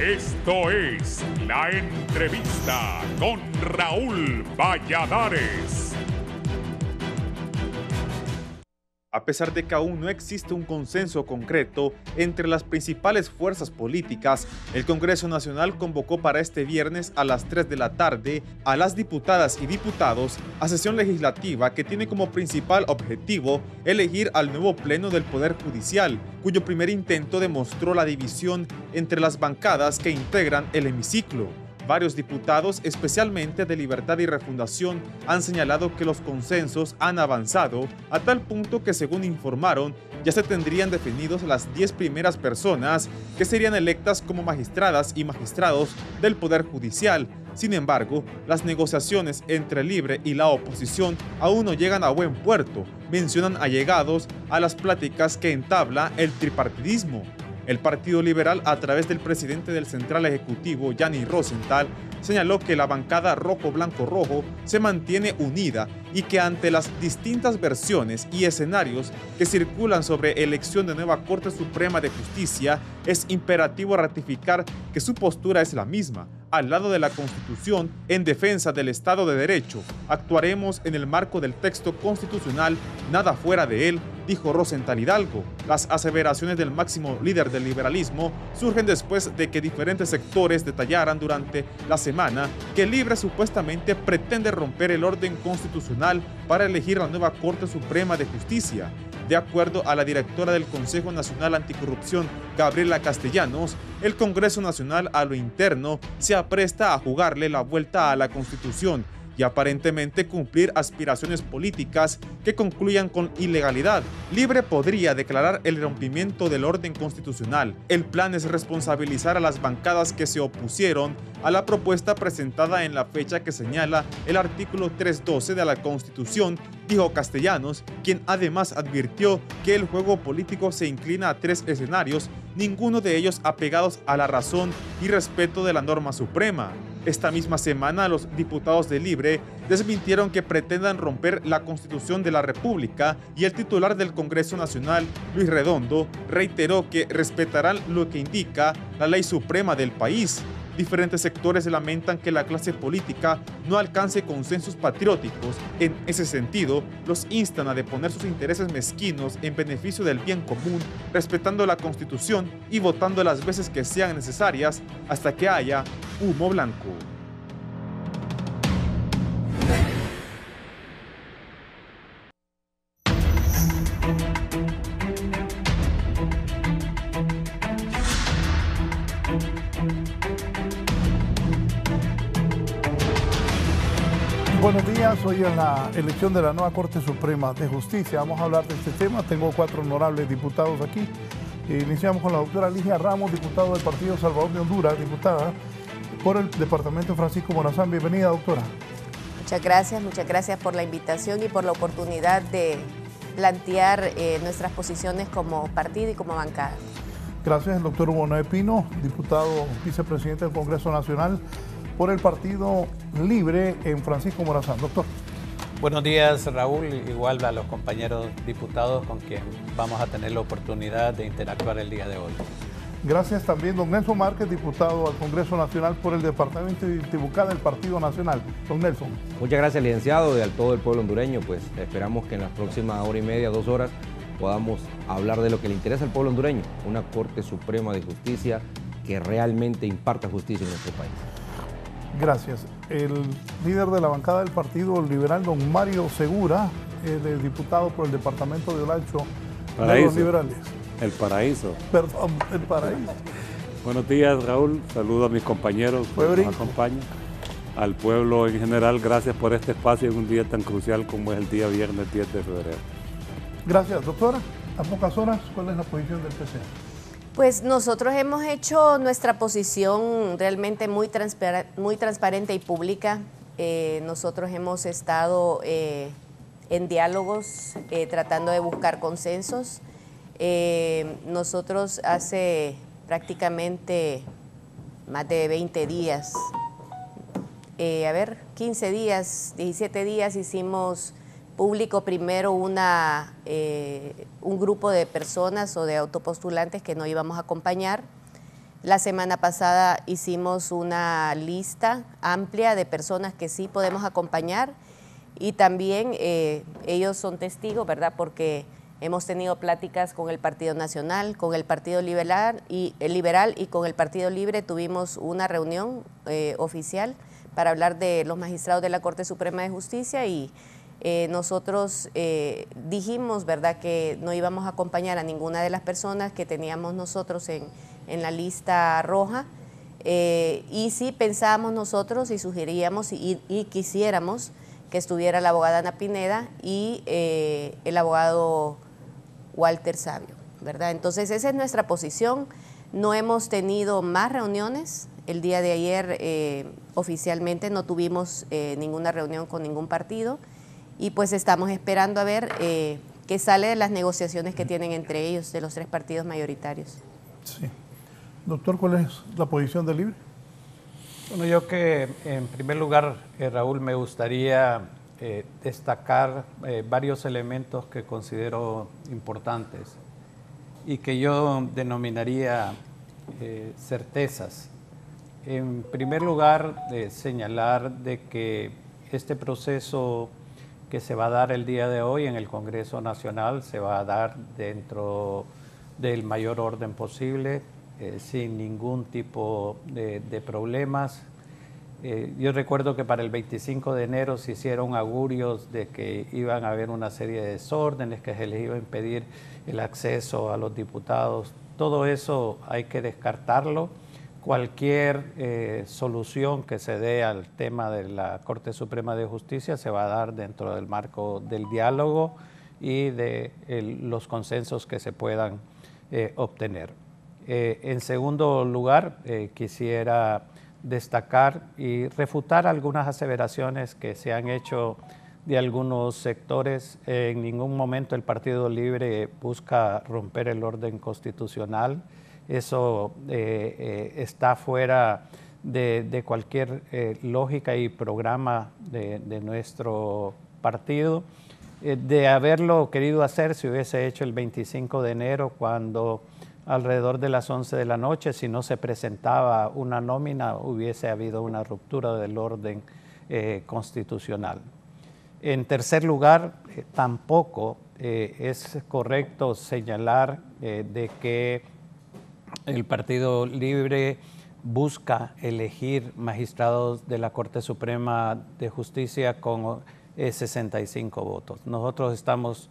Esto es La Entrevista con Raúl Valladares. A pesar de que aún no existe un consenso concreto entre las principales fuerzas políticas, el Congreso Nacional convocó para este viernes a las 3 de la tarde a las diputadas y diputados a sesión legislativa que tiene como principal objetivo elegir al nuevo Pleno del Poder Judicial, cuyo primer intento demostró la división entre las bancadas que integran el hemiciclo. Varios diputados, especialmente de Libertad y Refundación, han señalado que los consensos han avanzado a tal punto que, según informaron, ya se tendrían definidos las 10 primeras personas que serían electas como magistradas y magistrados del Poder Judicial. Sin embargo, las negociaciones entre Libre y la oposición aún no llegan a buen puerto, mencionan allegados a las pláticas que entabla el tripartidismo. El Partido Liberal, a través del presidente del Central Ejecutivo, Yanni Rosenthal, señaló que la bancada rojo-blanco-rojo se mantiene unida y que ante las distintas versiones y escenarios que circulan sobre elección de nueva Corte Suprema de Justicia, es imperativo ratificar que su postura es la misma, al lado de la Constitución, en defensa del Estado de Derecho. Actuaremos en el marco del texto constitucional, nada fuera de él, dijo Rosenthal Hidalgo. Las aseveraciones del máximo líder del liberalismo surgen después de que diferentes sectores detallaran durante la semana que Libre supuestamente pretende romper el orden constitucional para elegir la nueva Corte Suprema de Justicia. De acuerdo a la directora del Consejo Nacional Anticorrupción, Gabriela Castellanos, el Congreso Nacional a lo interno se apresta a jugarle la vuelta a la Constitución y aparentemente cumplir aspiraciones políticas que concluyan con ilegalidad. Libre podría declarar el rompimiento del orden constitucional. El plan es responsabilizar a las bancadas que se opusieron a la propuesta presentada en la fecha que señala el artículo 312 de la Constitución, dijo Castellanos, quien además advirtió que el juego político se inclina a 3 escenarios, ninguno de ellos apegados a la razón y respeto de la norma suprema. Esta misma semana, los diputados de Libre desmintieron que pretendan romper la Constitución de la República y el titular del Congreso Nacional, Luis Redondo, reiteró que respetarán lo que indica la ley suprema del país. Diferentes sectores lamentan que la clase política no alcance consensos patrióticos. En ese sentido, los instan a deponer sus intereses mezquinos en beneficio del bien común, respetando la Constitución y votando las veces que sean necesarias hasta que haya humo blanco. Buenos días, hoy en la elección de la nueva Corte Suprema de Justicia vamos a hablar de este tema. Tengo 4 honorables diputados aquí. Iniciamos con la doctora Ligia Ramos, diputada del Partido Salvador de Honduras, diputada por el departamento Francisco Morazán. Bienvenida, doctora. Muchas gracias por la invitación y por la oportunidad de plantear nuestras posiciones como partido y como bancada. Gracias, el doctor Hugo Noé Pino, diputado vicepresidente del Congreso Nacional por el Partido Libre en Francisco Morazán. Doctor. Buenos días, Raúl, igual a los compañeros diputados con quien vamos a tener la oportunidad de interactuar el día de hoy. Gracias también, don Nelson Márquez, diputado al Congreso Nacional por el Departamento de Intibucá del Partido Nacional. Don Nelson. Muchas gracias, licenciado, y a todo el pueblo hondureño. Pues esperamos que en las próximas hora y media, 2 horas, podamos hablar de lo que le interesa al pueblo hondureño, una Corte Suprema de Justicia que realmente imparta justicia en nuestro país. Gracias. El líder de la bancada del Partido Liberal, don Mario Segura, el diputado por el departamento de Olancho de los Liberales. El Paraíso. Perdón, el Paraíso. Buenos días, Raúl. Saludo a mis compañeros que nos acompañan. Al pueblo en general, gracias por este espacio en un día tan crucial como es el día viernes 10 de febrero. Gracias, doctora. A pocas horas, ¿cuál es la posición del PCA? Pues nosotros hemos hecho nuestra posición realmente muy transparente y pública. Nosotros hemos estado en diálogos tratando de buscar consensos. Nosotros hace prácticamente más de 20 días, 15 días, 17 días hicimos público primero un grupo de personas o de autopostulantes que no íbamos a acompañar. La semana pasada hicimos una lista amplia de personas que sí podemos acompañar y también ellos son testigos, ¿verdad? Porque hemos tenido pláticas con el Partido Nacional, con el Partido Liberal y con el Partido Libre. Tuvimos una reunión oficial para hablar de los magistrados de la Corte Suprema de Justicia y nosotros dijimos, ¿verdad?, que no íbamos a acompañar a ninguna de las personas que teníamos nosotros en la lista roja y sí pensábamos nosotros y sugeríamos y quisiéramos que estuviera la abogada Ana Pineda y el abogado Walter Sabio, ¿verdad? Entonces esa es nuestra posición. No hemos tenido más reuniones. El día de ayer oficialmente no tuvimos ninguna reunión con ningún partido y pues estamos esperando a ver qué sale de las negociaciones que tienen entre ellos, de los 3 partidos mayoritarios. Sí. Doctor, ¿cuál es la posición del Libre? Bueno, yo que en primer lugar, Raúl, me gustaría destacar varios elementos que considero importantes y que yo denominaría certezas. En primer lugar, señalar de que este proceso que se va a dar el día de hoy en el Congreso Nacional se va a dar dentro del mayor orden posible, sin ningún tipo de problemas. Yo recuerdo que para el 25 de enero se hicieron augurios de que iban a haber una serie de desórdenes, que se les iba a impedir el acceso a los diputados. Todo eso hay que descartarlo. Cualquier solución que se dé al tema de la Corte Suprema de Justicia se va a dar dentro del marco del diálogo y de los consensos que se puedan obtener. En segundo lugar, quisiera destacar y refutar algunas aseveraciones que se han hecho de algunos sectores. En ningún momento el Partido Libre busca romper el orden constitucional. Eso está fuera de cualquier lógica y programa de nuestro partido. De haberlo querido hacer, se hubiese hecho el 25 de enero, cuando alrededor de las 11 de la noche, si no se presentaba una nómina, hubiese habido una ruptura del orden constitucional. En tercer lugar, tampoco es correcto señalar de que el Partido Libre busca elegir magistrados de la Corte Suprema de Justicia con 65 votos. Nosotros estamos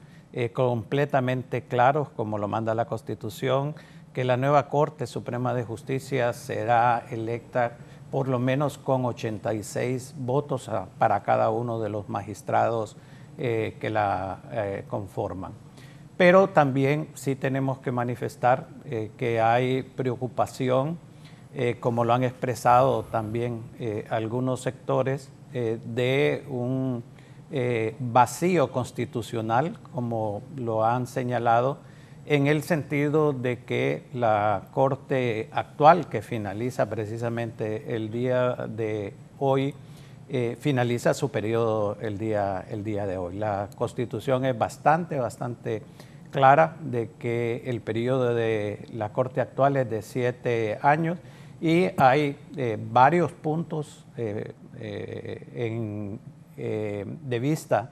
completamente claros, como lo manda la Constitución, que la nueva Corte Suprema de Justicia será electa por lo menos con 86 votos para cada uno de los magistrados que la conforman. Pero también sí tenemos que manifestar que hay preocupación, como lo han expresado también algunos sectores, de un vacío constitucional, como lo han señalado, en el sentido de que la Corte actual, que finaliza precisamente el día de hoy, finaliza su periodo el día de hoy. La Constitución es bastante clara de que el periodo de la Corte actual es de 7 años y hay varios puntos de vista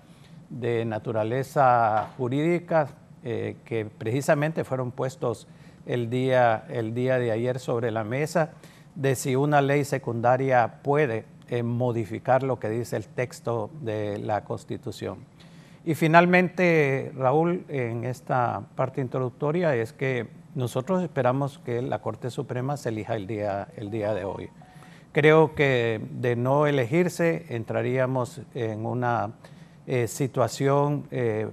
de naturaleza jurídica que precisamente fueron puestos el día de ayer sobre la mesa, de si una ley secundaria puede modificar lo que dice el texto de la Constitución. Y finalmente, Raúl, en esta parte introductoria es que nosotros esperamos que la Corte Suprema se elija el día de hoy. Creo que de no elegirse entraríamos en una situación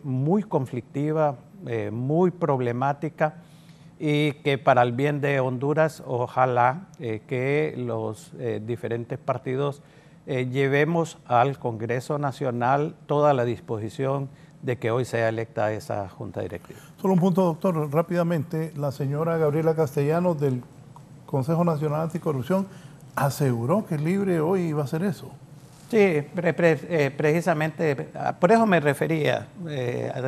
muy conflictiva, muy problemática, y que para el bien de Honduras, ojalá que los diferentes partidos llevemos al Congreso Nacional toda la disposición de que hoy sea electa esa Junta Directiva. Solo un punto, doctor, rápidamente. La señora Gabriela Castellanos del Consejo Nacional Anticorrupción aseguró que el Libre hoy iba a hacer eso. Sí, precisamente por eso me refería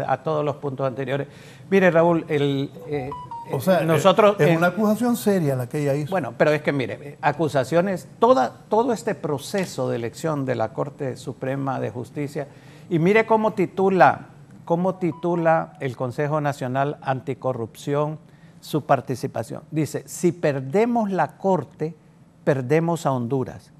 a todos los puntos anteriores. Mire, Raúl, O sea, nosotros es una acusación seria la que ella hizo. Bueno, pero es que mire, acusaciones, todo este proceso de elección de la Corte Suprema de Justicia, y mire cómo titula el Consejo Nacional Anticorrupción su participación. Dice, si perdemos la Corte, perdemos a Honduras.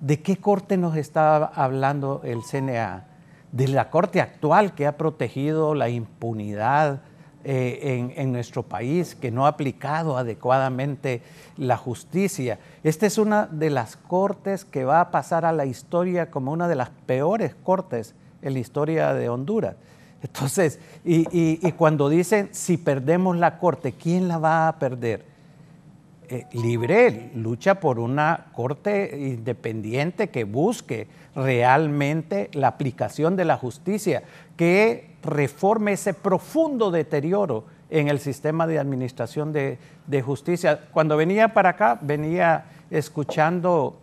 ¿De qué Corte nos está hablando el CNA? De la Corte actual que ha protegido la impunidad en nuestro país, que no ha aplicado adecuadamente la justicia. Esta es una de las cortes que va a pasar a la historia como una de las peores cortes en la historia de Honduras. Entonces, y cuando dicen, si perdemos la corte, ¿quién la va a perder? Libre lucha por una corte independiente que busque realmente la aplicación de la justicia, que reforme ese profundo deterioro en el sistema de administración de justicia. Cuando venía para acá, venía escuchando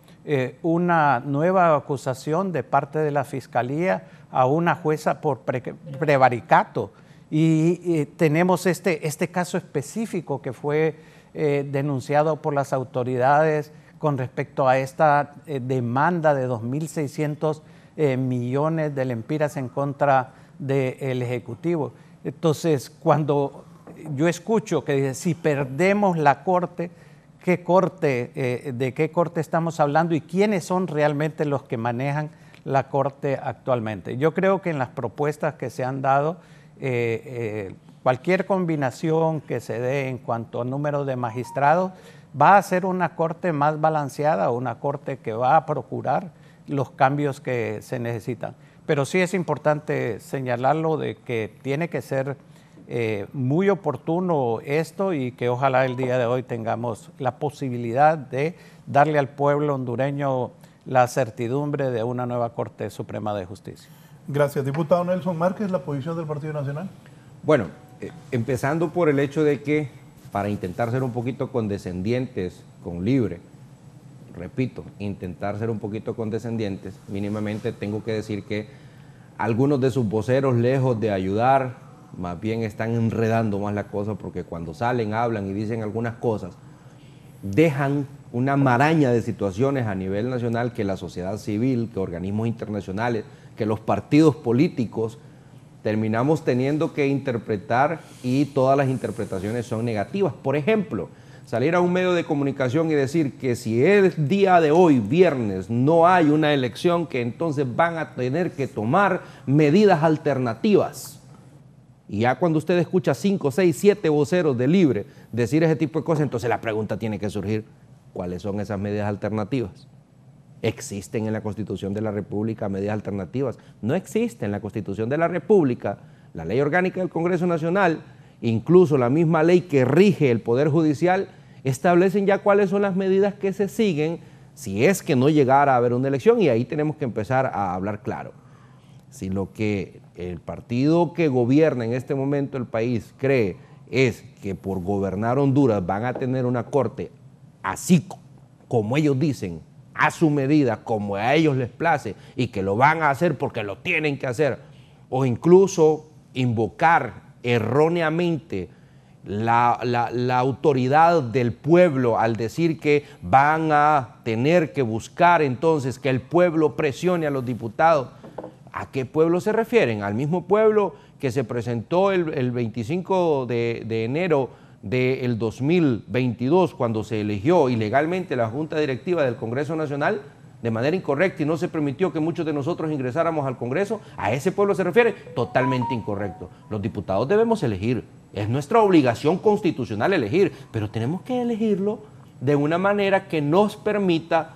una nueva acusación de parte de la Fiscalía a una jueza por prevaricato. Y tenemos este caso específico que fue denunciado por las autoridades con respecto a esta demanda de 2.600 millones de lempiras en contra del Ejecutivo. Entonces, cuando yo escucho que dice, si perdemos la Corte, ¿de qué Corte estamos hablando y quiénes son realmente los que manejan la Corte actualmente? Yo creo que en las propuestas que se han dado, cualquier combinación que se dé en cuanto a número de magistrados va a ser una Corte más balanceada, una Corte que va a procurar los cambios que se necesitan. Pero sí es importante señalarlo de que tiene que ser muy oportuno esto y que ojalá el día de hoy tengamos la posibilidad de darle al pueblo hondureño la certidumbre de una nueva Corte Suprema de Justicia. Gracias. Diputado Nelson Márquez, la posición del Partido Nacional. Bueno, empezando por el hecho de que para intentar ser un poquito condescendientes con Libre, repito, intentar ser un poquito condescendientes, mínimamente tengo que decir que algunos de sus voceros, lejos de ayudar, más bien están enredando más la cosa, porque cuando salen, hablan y dicen algunas cosas, dejan una maraña de situaciones a nivel nacional que la sociedad civil, que organismos internacionales, que los partidos políticos terminamos teniendo que interpretar, y todas las interpretaciones son negativas. Por ejemplo, salir a un medio de comunicación y decir que si el día de hoy, viernes, no hay una elección, que entonces van a tener que tomar medidas alternativas. Y ya cuando usted escucha 5, 6, 7 voceros de Libre decir ese tipo de cosas, entonces la pregunta tiene que surgir, ¿cuáles son esas medidas alternativas? ¿Existen en la Constitución de la República medidas alternativas? No existe en la Constitución de la República, la Ley Orgánica del Congreso Nacional, incluso la misma ley que rige el Poder Judicial, establecen ya cuáles son las medidas que se siguen si es que no llegara a haber una elección, y ahí tenemos que empezar a hablar claro. Si lo que el partido que gobierna en este momento el país cree es que por gobernar Honduras van a tener una corte así como ellos dicen, a su medida, como a ellos les place, y que lo van a hacer porque lo tienen que hacer, o incluso invocar erróneamente la autoridad del pueblo al decir que van a tener que buscar entonces que el pueblo presione a los diputados. ¿A qué pueblo se refieren? ¿Al mismo pueblo que se presentó el 25 de enero del 2022, cuando se eligió ilegalmente la Junta Directiva del Congreso Nacional de manera incorrecta y no se permitió que muchos de nosotros ingresáramos al Congreso? ¿A ese pueblo se refiere? Totalmente incorrecto. Los diputados debemos elegir, es nuestra obligación constitucional elegir, pero tenemos que elegirlo de una manera que nos permita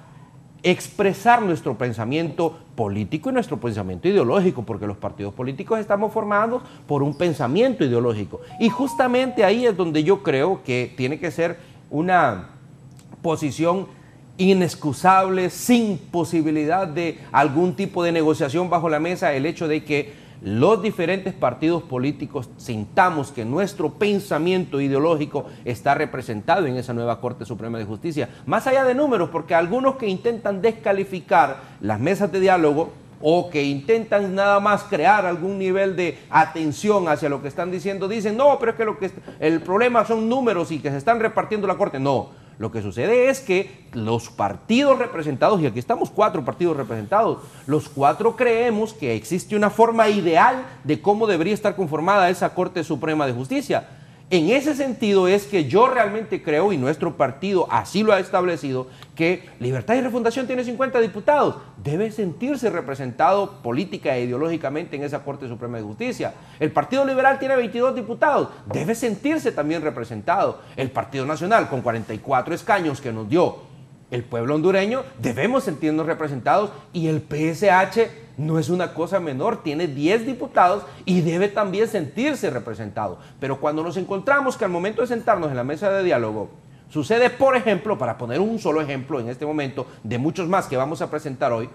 expresar nuestro pensamiento político y nuestro pensamiento ideológico, porque los partidos políticos estamos formados por un pensamiento ideológico, y justamente ahí es donde yo creo que tiene que ser una posición inexcusable, sin posibilidad de algún tipo de negociación bajo la mesa, el hecho de que los diferentes partidos políticos sintamos que nuestro pensamiento ideológico está representado en esa nueva Corte Suprema de Justicia, más allá de números, porque algunos que intentan descalificar las mesas de diálogo o que intentan nada más crear algún nivel de atención hacia lo que están diciendo, dicen, no, pero es que el problema son números y que se están repartiendo la Corte. No, lo que sucede es que los partidos representados, y aquí estamos 4 partidos representados, los 4 creemos que existe una forma ideal de cómo debería estar conformada esa Corte Suprema de Justicia. En ese sentido es que yo realmente creo, y nuestro partido así lo ha establecido, que Libertad y Refundación tiene 50 diputados. Debe sentirse representado política e ideológicamente en esa Corte Suprema de Justicia. El Partido Liberal tiene 22 diputados. Debe sentirse también representado. El Partido Nacional, con 44 escaños que nos dio el pueblo hondureño, debemos sentirnos representados, y el PSH no es una cosa menor, tiene 10 diputados y debe también sentirse representado. Pero cuando nos encontramos que al momento de sentarnos en la mesa de diálogo, sucede, por ejemplo, para poner un solo ejemplo en este momento, de muchos más que vamos a presentar hoy,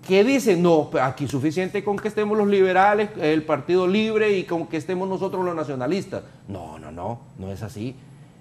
que dicen, no, aquí es suficiente con que estemos los liberales, el Partido Libre, y con que estemos nosotros los nacionalistas. No es así.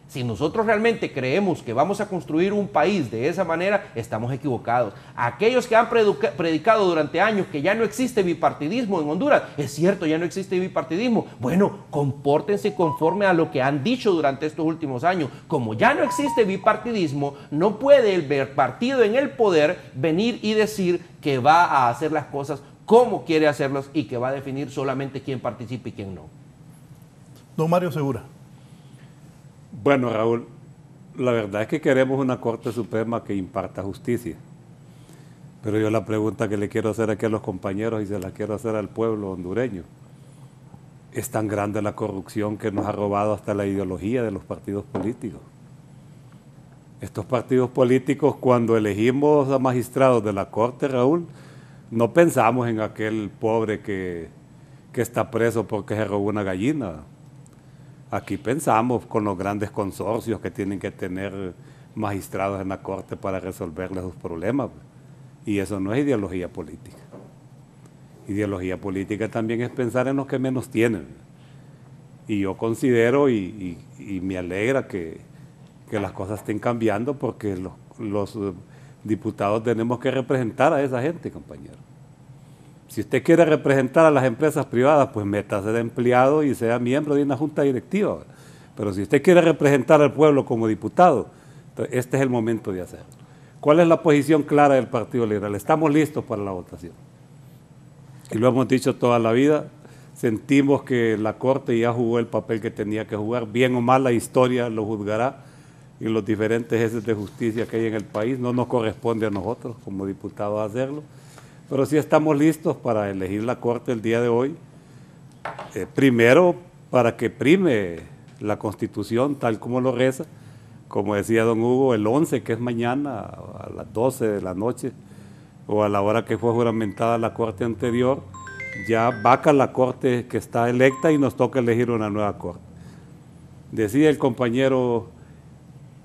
Si nosotros realmente creemos que vamos a construir un país de esa manera, estamos equivocados. Aquellos que han predicado durante años que ya no existe bipartidismo en Honduras, es cierto, ya no existe bipartidismo. Bueno, compórtense conforme a lo que han dicho durante estos últimos años. Como ya no existe bipartidismo, no puede el partido en el poder venir y decir que va a hacer las cosas como quiere hacerlas y que va a definir solamente quién participa y quién no. Don Mario Segura. Bueno, Raúl, la verdad es que queremos una Corte Suprema que imparta justicia. Pero yo la pregunta que le quiero hacer aquí a los compañeros y se la quiero hacer al pueblo hondureño. Es tan grande la corrupción que nos ha robado hasta la ideología de los partidos políticos. Estos partidos políticos, cuando elegimos a magistrados de la Corte, Raúl, no pensamos en aquel pobre que está preso porque se robó una gallina. Aquí pensamos con los grandes consorcios que tienen que tener magistrados en la Corte para resolverles sus problemas. Y eso no es ideología política. Ideología política también es pensar en los que menos tienen. Y yo considero y me alegra que las cosas estén cambiando, porque los diputados tenemos que representar a esa gente, compañero. Si usted quiere representar a las empresas privadas, pues métase de empleado y sea miembro de una junta directiva. Pero si usted quiere representar al pueblo como diputado, este es el momento de hacerlo. ¿Cuál es la posición clara del Partido Liberal? Estamos listos para la votación. Y lo hemos dicho toda la vida, sentimos que la Corte ya jugó el papel que tenía que jugar. Bien o mal, la historia lo juzgará, y los diferentes jefes de justicia que hay en el país. No nos corresponde a nosotros como diputados hacerlo. Pero sí estamos listos para elegir la Corte el día de hoy. Primero, para que prime la Constitución tal como lo reza, como decía don Hugo, el 11, que es mañana a las 12 de la noche, o a la hora que fue juramentada la Corte anterior, ya vaca la Corte que está electa y nos toca elegir una nueva Corte. Decía el compañero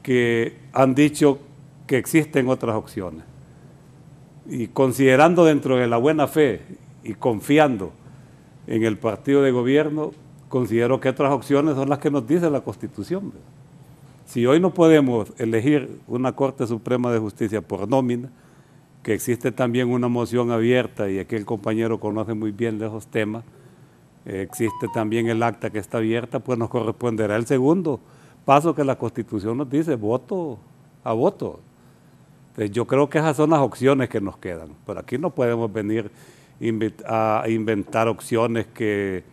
que han dicho que existen otras opciones. Y considerando dentro de la buena fe y confiando en el partido de gobierno, considero que otras opciones son las que nos dice la Constitución. Si hoy no podemos elegir una Corte Suprema de Justicia por nómina, que existe también una moción abierta, y aquí el compañero conoce muy bien de esos temas, existe también el acta que está abierta, pues nos corresponderá el segundo paso que la Constitución nos dice, voto a voto. Yo creo que esas son las opciones que nos quedan. Pero aquí no podemos venir a inventar opciones que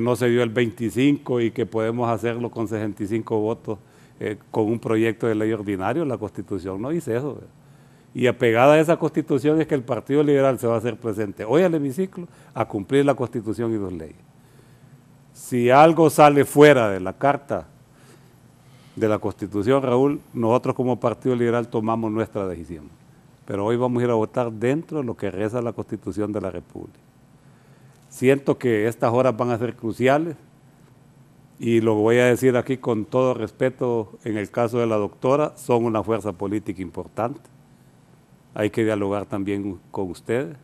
no se dio el 25 y que podemos hacerlo con 65 votos con un proyecto de ley ordinario. La Constitución no dice eso. Y apegada a esa Constitución es que el Partido Liberal se va a hacer presente hoy al hemiciclo a cumplir la Constitución y sus leyes. Si algo sale fuera de la Carta de la Constitución, Raúl, nosotros como Partido Liberal tomamos nuestra decisión. Pero hoy vamos a ir a votar dentro de lo que reza la Constitución de la República. Siento que estas horas van a ser cruciales, y lo voy a decir aquí con todo respeto, en el caso de la doctora, son una fuerza política importante. Hay que dialogar también con ustedes.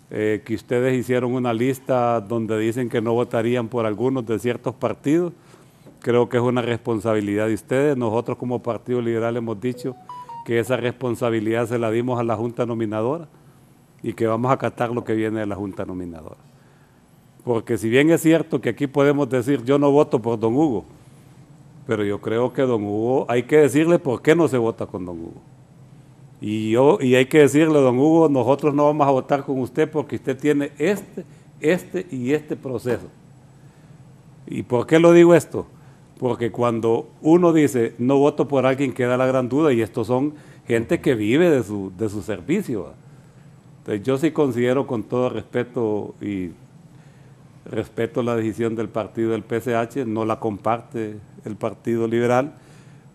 Que ustedes hicieron una lista donde dicen que no votarían por algunos de ciertos partidos, creo que es una responsabilidad de ustedes. Nosotros como Partido Liberal hemos dicho que esa responsabilidad se la dimos a la Junta Nominadora, y que vamos a acatar lo que viene de la Junta Nominadora. Porque si bien es cierto que aquí podemos decir yo no voto por don Hugo, pero yo creo que don Hugo hay que decirle por qué no se vota con don Hugo. Y hay que decirle, don Hugo, nosotros no vamos a votar con usted porque usted tiene este proceso. ¿Y por qué lo digo esto? Porque cuando uno dice no voto por alguien, queda la gran duda, y estos son gente que vive de su servicio. Entonces yo sí considero, con todo respeto, y respeto la decisión del partido del PCH, no la comparte el Partido Liberal,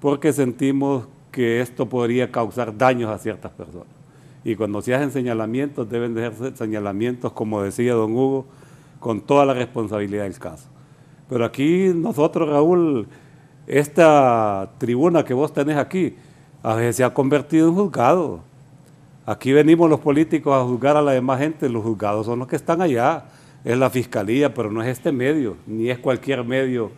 porque sentimos que esto podría causar daños a ciertas personas. Y cuando se hacen señalamientos, deben de ser señalamientos, como decía don Hugo, con toda la responsabilidad del caso. Pero aquí nosotros, Raúl, esta tribuna que vos tenés aquí, a veces se ha convertido en juzgado. Aquí venimos los políticos a juzgar a la demás gente, los juzgados son los que están allá, es la fiscalía, pero no es este medio, ni es cualquier medio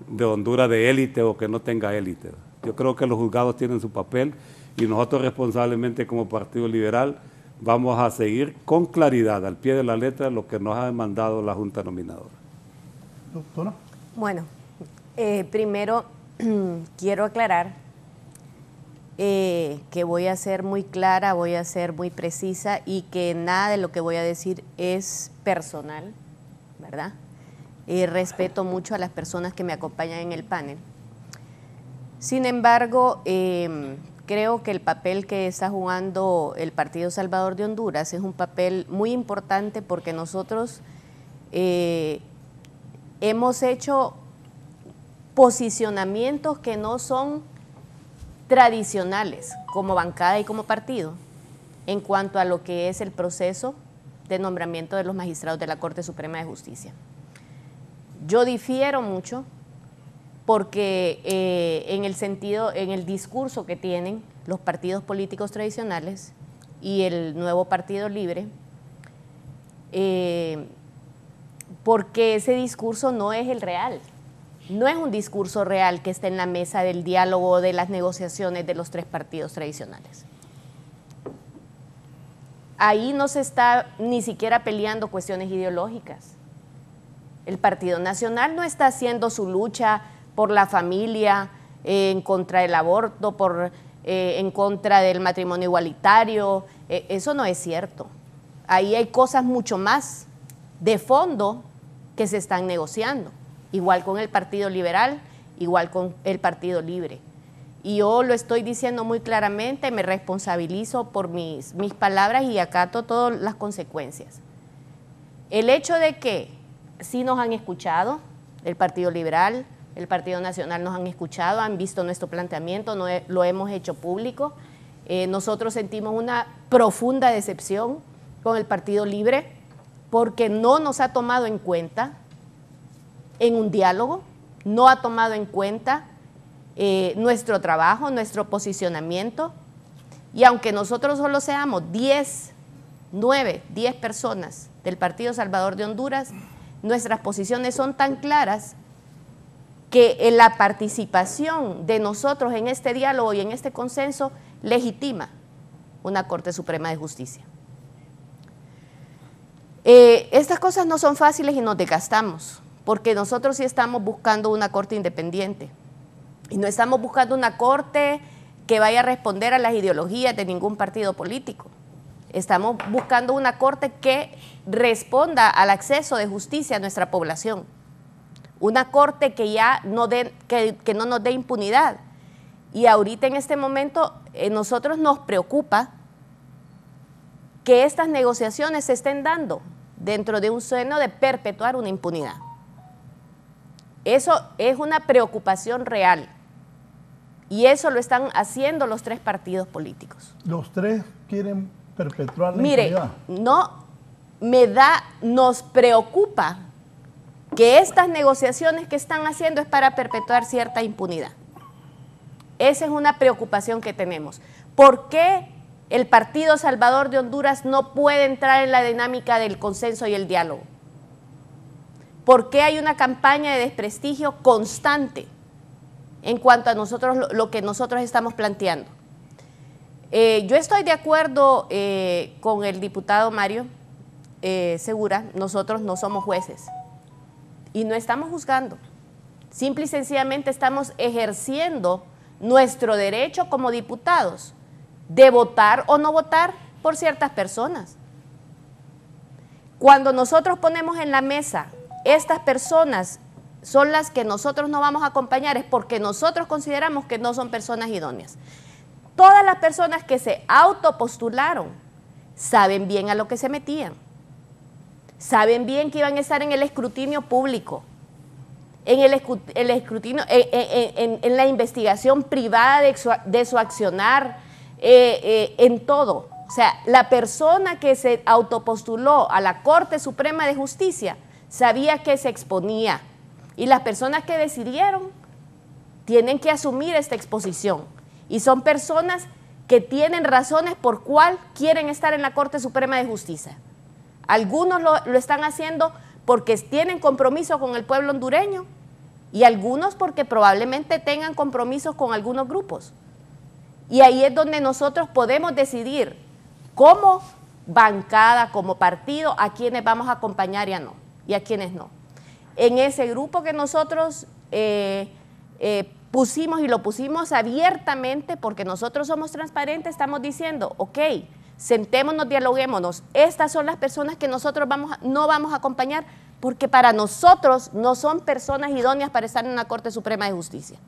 de Honduras de élite o que no tenga élite. Yo creo que los juzgados tienen su papel y nosotros responsablemente como Partido Liberal vamos a seguir con claridad, al pie de la letra, lo que nos ha demandado la Junta Nominadora. Doctora. Bueno, primero quiero aclarar que voy a ser muy clara, voy a ser muy precisa y que nada de lo que voy a decir es personal, ¿verdad? Respeto mucho a las personas que me acompañan en el panel. Sin embargo, creo que el papel que está jugando el Partido Salvador de Honduras es un papel muy importante porque nosotros hemos hecho posicionamientos que no son tradicionales como bancada y como partido en cuanto a lo que es el proceso de nombramiento de los magistrados de la Corte Suprema de Justicia. Yo difiero mucho porque en el discurso que tienen los partidos políticos tradicionales y el nuevo Partido Libre, porque ese discurso no es el real, no es un discurso real que está en la mesa del diálogo, de las negociaciones de los tres partidos tradicionales. Ahí no se está ni siquiera peleando cuestiones ideológicas. El Partido Nacional no está haciendo su lucha por la familia, en contra del aborto, en contra del matrimonio igualitario. Eso no es cierto. Ahí hay cosas mucho más de fondo que se están negociando, igual con el Partido Liberal, igual con el Partido Libre. Y yo lo estoy diciendo muy claramente, me responsabilizo por mis palabras y acato todas las consecuencias. El hecho de que sí nos han escuchado, el Partido Liberal, el Partido Nacional nos han escuchado, han visto nuestro planteamiento, lo hemos hecho público. Nosotros sentimos una profunda decepción con el Partido Libre porque no nos ha tomado en cuenta en un diálogo, no ha tomado en cuenta nuestro trabajo, nuestro posicionamiento, y aunque nosotros solo seamos 10 personas del Partido Salvador de Honduras, nuestras posiciones son tan claras que la participación de nosotros en este diálogo y en este consenso legitima una Corte Suprema de Justicia. Estas cosas no son fáciles y nos desgastamos, porque nosotros sí estamos buscando una Corte independiente y no estamos buscando una Corte que vaya a responder a las ideologías de ningún partido político. Estamos buscando una Corte que responda al acceso de justicia a nuestra población. Una Corte que ya que no nos dé impunidad. Y ahorita en este momento nosotros nos preocupa que estas negociaciones se estén dando dentro de un seno de perpetuar una impunidad. Eso es una preocupación real. Y eso lo están haciendo los tres partidos políticos. ¿Los tres quieren perpetuar la impunidad? Mire, nos preocupa que estas negociaciones que están haciendo es para perpetuar cierta impunidad. Esa es una preocupación que tenemos. ¿Por qué el Partido Salvador de Honduras no puede entrar en la dinámica del consenso y el diálogo? ¿Por qué hay una campaña de desprestigio constante en cuanto a nosotros, lo que nosotros estamos planteando? Yo estoy de acuerdo con el diputado Mario Segura. Nosotros no somos jueces y no estamos juzgando. Simple y sencillamente estamos ejerciendo nuestro derecho como diputados de votar o no votar por ciertas personas. Cuando nosotros ponemos en la mesa, estas personas son las que nosotros no vamos a acompañar, es porque nosotros consideramos que no son personas idóneas. Todas las personas que se autopostularon saben bien a lo que se metían, saben bien que iban a estar en el escrutinio público, en el escrutinio, en la investigación privada de su accionar, en todo. O sea, la persona que se autopostuló a la Corte Suprema de Justicia sabía que se exponía, y las personas que decidieron tienen que asumir esta exposición, y son personas que tienen razones por cuál quieren estar en la Corte Suprema de Justicia. Algunos lo están haciendo porque tienen compromiso con el pueblo hondureño, y algunos porque probablemente tengan compromisos con algunos grupos. Y ahí es donde nosotros podemos decidir como bancada, como partido, a quienes vamos a acompañar y a quienes no. En ese grupo que nosotros pusimos, y lo pusimos abiertamente porque nosotros somos transparentes, estamos diciendo, ok, sentémonos, dialoguémonos, estas son las personas que nosotros no vamos a acompañar porque para nosotros no son personas idóneas para estar en una Corte Suprema de Justicia.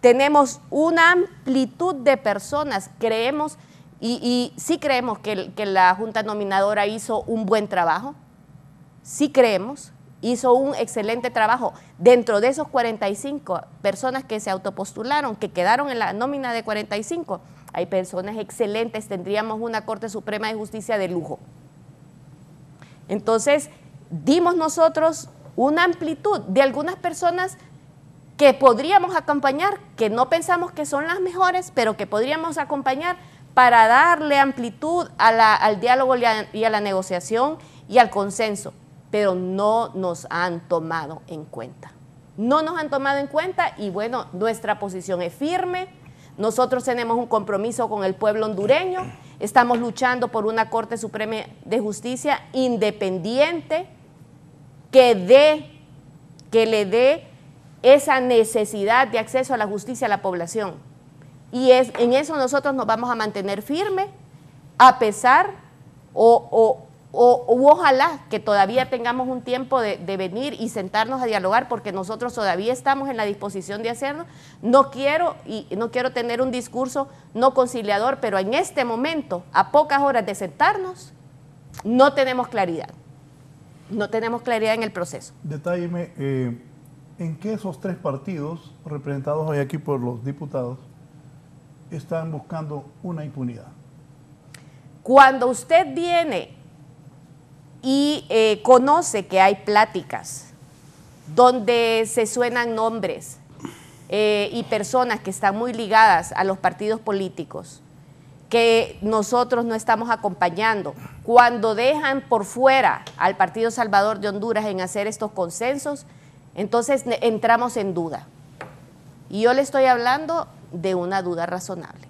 Tenemos una amplitud de personas, creemos, y sí creemos que la Junta Nominadora hizo un buen trabajo, sí creemos, hizo un excelente trabajo. Dentro de esos 45 personas que se autopostularon, que quedaron en la nómina de 45, hay personas excelentes, tendríamos una Corte Suprema de Justicia de lujo. Entonces, dimos nosotros una amplitud de algunas personas que podríamos acompañar, que no pensamos que son las mejores, pero que podríamos acompañar para darle amplitud al diálogo y a la negociación y al consenso, pero no nos han tomado en cuenta. No nos han tomado en cuenta y bueno, nuestra posición es firme. Nosotros tenemos un compromiso con el pueblo hondureño, estamos luchando por una Corte Suprema de Justicia independiente que le dé esa necesidad de acceso a la justicia a la población. Y en eso nosotros nos vamos a mantener firmes, a pesar ojalá que todavía tengamos un tiempo de venir y sentarnos a dialogar, porque nosotros todavía estamos en la disposición de hacerlo. No quiero tener un discurso no conciliador, pero en este momento, a pocas horas de sentarnos, no tenemos claridad. No tenemos claridad en el proceso. Detálleme, ¿en qué esos tres partidos, representados hoy aquí por los diputados, están buscando una impunidad? Cuando usted viene y conoce que hay pláticas donde se suenan nombres y personas que están muy ligadas a los partidos políticos, que nosotros no estamos acompañando, cuando dejan por fuera al Partido Salvador de Honduras en hacer estos consensos, entonces entramos en duda. Y yo le estoy hablando de una duda razonable.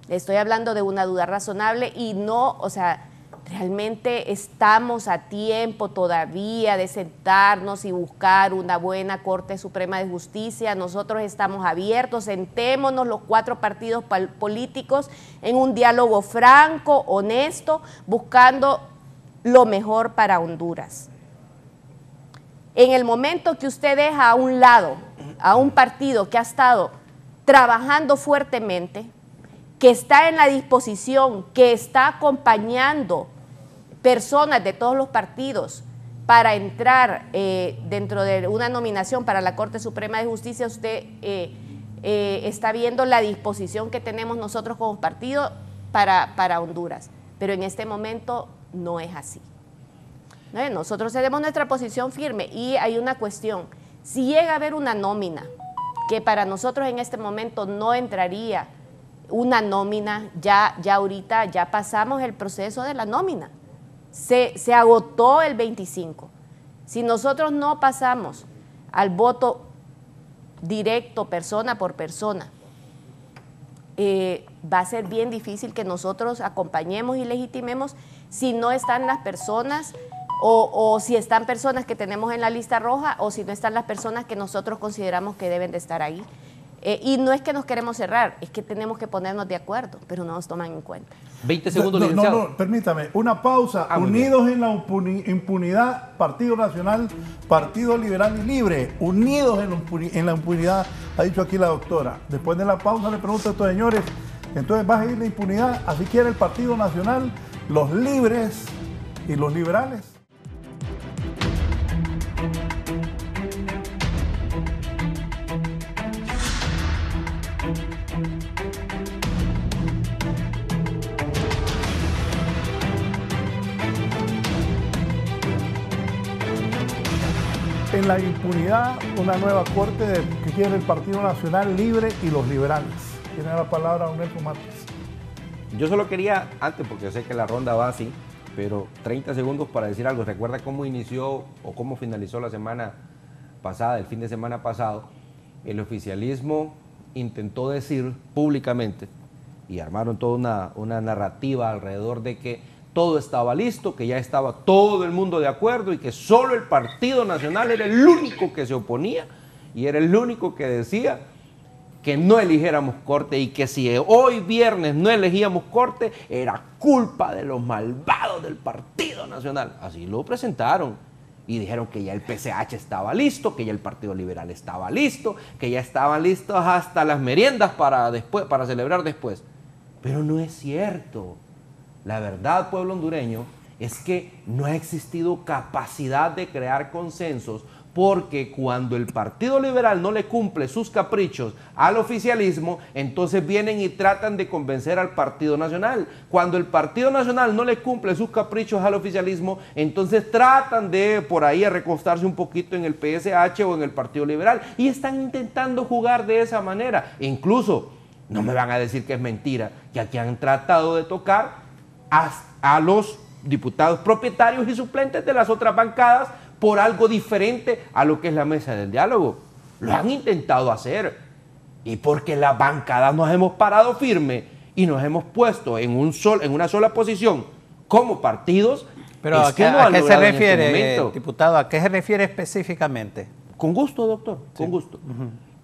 Le estoy hablando de una duda razonable y no, o sea, realmente estamos a tiempo todavía de sentarnos y buscar una buena Corte Suprema de Justicia. Nosotros estamos abiertos, sentémonos los cuatro partidos políticos en un diálogo franco, honesto, buscando lo mejor para Honduras. En el momento que usted deja a un lado a un partido que ha estado trabajando fuertemente, que está en la disposición, que está acompañando personas de todos los partidos para entrar dentro de una nominación para la Corte Suprema de Justicia, usted está viendo la disposición que tenemos nosotros como partido para Honduras. Pero en este momento no es así. Nosotros tenemos nuestra posición firme y hay una cuestión. Si llega a haber una nómina, que para nosotros en este momento no entraría una nómina, ya ahorita ya pasamos el proceso de la nómina. Se agotó el 25. Si nosotros no pasamos al voto directo, persona por persona, va a ser bien difícil que nosotros acompañemos y legitimemos si no están las personas o si están personas que tenemos en la lista roja o si no están las personas que nosotros consideramos que deben de estar ahí. Y no es que nos queremos cerrar, es que tenemos que ponernos de acuerdo, pero no nos toman en cuenta. 20 segundos, licenciado. No, permítame, una pausa. Unidos en la impunidad, Partido Nacional, Partido Liberal y Libre. Unidos en la impunidad, ha dicho aquí la doctora. Después de la pausa le pregunto a estos señores, entonces va a ir la impunidad, así quiere el Partido Nacional, los libres y los liberales. En la impunidad, una nueva corte que quiere el Partido Nacional Libre y los liberales. Tiene la palabra don Nelson Márquez. Yo solo quería, antes, porque yo sé que la ronda va así, pero 30 segundos para decir algo. ¿Recuerda cómo inició o cómo finalizó la semana pasada, el fin de semana pasado? El oficialismo intentó decir públicamente, y armaron toda una narrativa alrededor de que todo estaba listo, que ya estaba todo el mundo de acuerdo y que solo el Partido Nacional era el único que se oponía y era el único que decía que no eligiéramos corte y que si hoy viernes no elegíamos corte era culpa de los malvados del Partido Nacional. Así lo presentaron y dijeron que ya el PCH estaba listo, que ya el Partido Liberal estaba listo, que ya estaban listos hasta las meriendas para celebrar después. Pero no es cierto. La verdad, pueblo hondureño, es que no ha existido capacidad de crear consensos porque cuando el Partido Liberal no le cumple sus caprichos al oficialismo, entonces vienen y tratan de convencer al Partido Nacional. Cuando el Partido Nacional no le cumple sus caprichos al oficialismo, entonces tratan de por ahí recostarse un poquito en el PSH o en el Partido Liberal y están intentando jugar de esa manera. E incluso, no me van a decir que es mentira, que aquí han tratado de tocar a los diputados propietarios y suplentes de las otras bancadas por algo diferente a lo que es la mesa del diálogo. Lo han intentado hacer y porque las bancadas nos hemos parado firme y nos hemos puesto en una sola posición como partidos. Pero ¿a qué se refiere, diputado? ¿A qué se refiere específicamente? Con gusto, doctor, con gusto.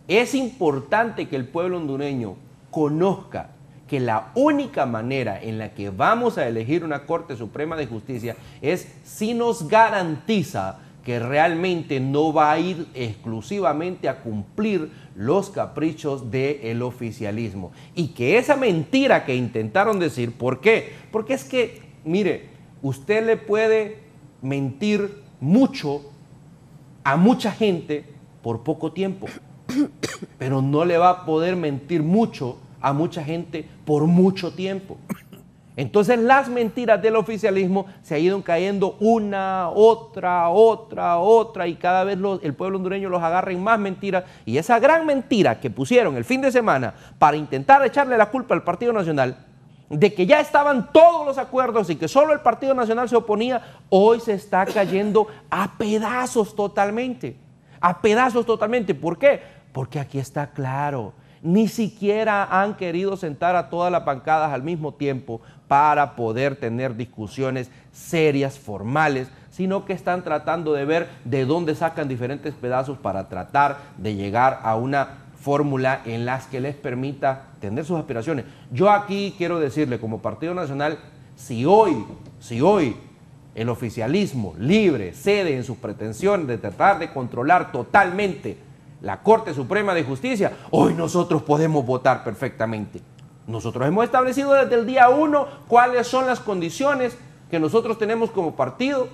Es importante que el pueblo hondureño conozca que la única manera en la que vamos a elegir una Corte Suprema de Justicia es si nos garantiza que realmente no va a ir exclusivamente a cumplir los caprichos del oficialismo. Y que esa mentira que intentaron decir, ¿por qué? Porque es que, mire, usted le puede mentir mucho a mucha gente por poco tiempo, pero no le va a poder mentir mucho a mucha gente por mucho tiempo. Entonces las mentiras del oficialismo se han ido cayendo una, otra, y cada vez el pueblo hondureño los agarra en más mentiras, y esa gran mentira que pusieron el fin de semana para intentar echarle la culpa al Partido Nacional de que ya estaban todos los acuerdos y que solo el Partido Nacional se oponía, hoy se está cayendo a pedazos totalmente. A pedazos totalmente. ¿Por qué? Porque aquí está claro. Ni siquiera han querido sentar a todas las bancadas al mismo tiempo para poder tener discusiones serias, formales, sino que están tratando de ver de dónde sacan diferentes pedazos para tratar de llegar a una fórmula en las que les permita tener sus aspiraciones. Yo aquí quiero decirle, como Partido Nacional, si hoy el oficialismo libre cede en sus pretensiones de tratar de controlar totalmente la Corte Suprema de Justicia, hoy nosotros podemos votar perfectamente. Nosotros hemos establecido desde el día 1 cuáles son las condiciones que nosotros tenemos como partido,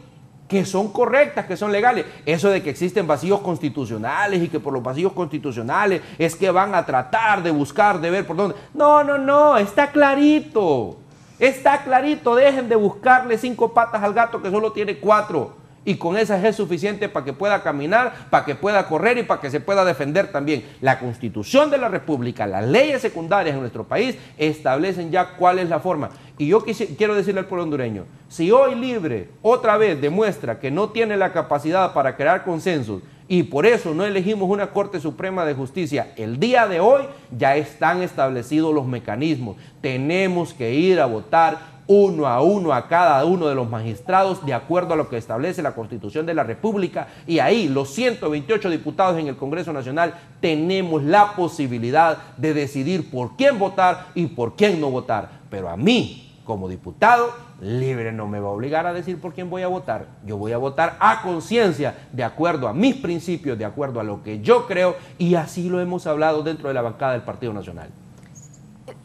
que son correctas, que son legales. Eso de que existen vacíos constitucionales y que por los vacíos constitucionales es que van a tratar de buscar, de ver por dónde. No, está clarito. Está clarito, dejen de buscarle 5 patas al gato que solo tiene 4. Y con esas es suficiente para que pueda caminar, para que pueda correr y para que se pueda defender también. La Constitución de la República, las leyes secundarias en nuestro país establecen ya cuál es la forma. Y yo quiero decirle al pueblo hondureño, si hoy Libre otra vez demuestra que no tiene la capacidad para crear consensos y por eso no elegimos una Corte Suprema de Justicia. El día de hoy ya están establecidos los mecanismos. Tenemos que ir a votar uno a cada uno de los magistrados de acuerdo a lo que establece la Constitución de la República, y ahí los 128 diputados en el Congreso Nacional tenemos la posibilidad de decidir por quién votar y por quién no votar. Pero a mí, como diputado, libre no me va a obligar a decir por quién voy a votar. Yo voy a votar a conciencia, de acuerdo a mis principios, de acuerdo a lo que yo creo, y así lo hemos hablado dentro de la bancada del Partido Nacional.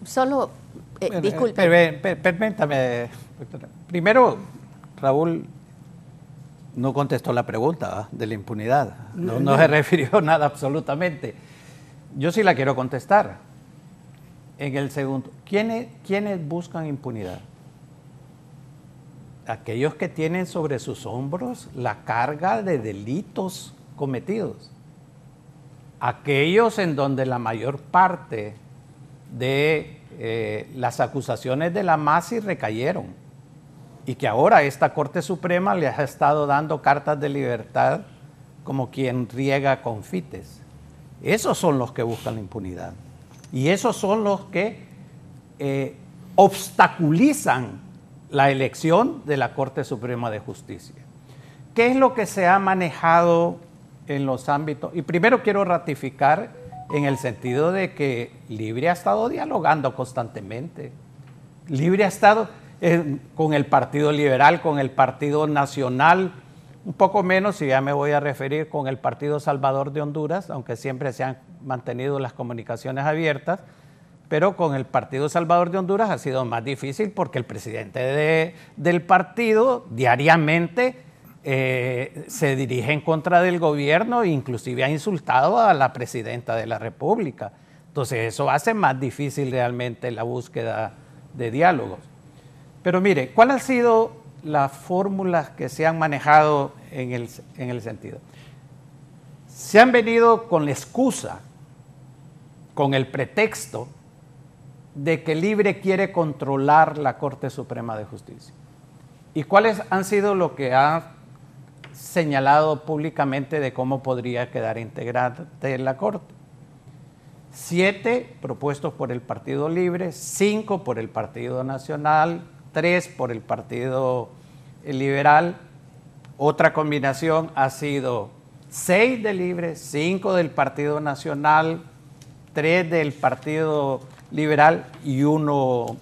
Solo, disculpe. Permítame, doctora. Primero, Raúl no contestó la pregunta de la impunidad. No se refirió a nada absolutamente. Yo sí la quiero contestar. En el segundo, ¿quiénes buscan impunidad? Aquellos que tienen sobre sus hombros la carga de delitos cometidos. Aquellos en donde la mayor parte de las acusaciones de la MASI recayeron y que ahora esta Corte Suprema les ha estado dando cartas de libertad como quien riega confites. Esos son los que buscan la impunidad y esos son los que obstaculizan la elección de la Corte Suprema de Justicia. ¿Qué es lo que se ha manejado en los ámbitos? Y primero quiero ratificar en el sentido de que Libre ha estado dialogando constantemente. Libre ha estado con el Partido Liberal, con el Partido Nacional, un poco menos, y ya me voy a referir con el Partido Salvador de Honduras, aunque siempre se han mantenido las comunicaciones abiertas, pero con el Partido Salvador de Honduras ha sido más difícil porque el presidente del partido diariamente se dirige en contra del gobierno e inclusive ha insultado a la presidenta de la República. Entonces eso hace más difícil realmente la búsqueda de diálogos. Pero mire, ¿cuál ha sido las fórmulas que se han manejado en el sentido? Se han venido con la excusa, con el pretexto de que Libre quiere controlar la Corte Suprema de Justicia. ¿Y cuáles han sido lo que ha señalado públicamente de cómo podría quedar integrada la Corte? 7 propuestos por el Partido Libre, 5 por el Partido Nacional, 3 por el Partido Liberal. Otra combinación ha sido 6 de Libre, 5 del Partido Nacional, 3 del Partido Liberal y uno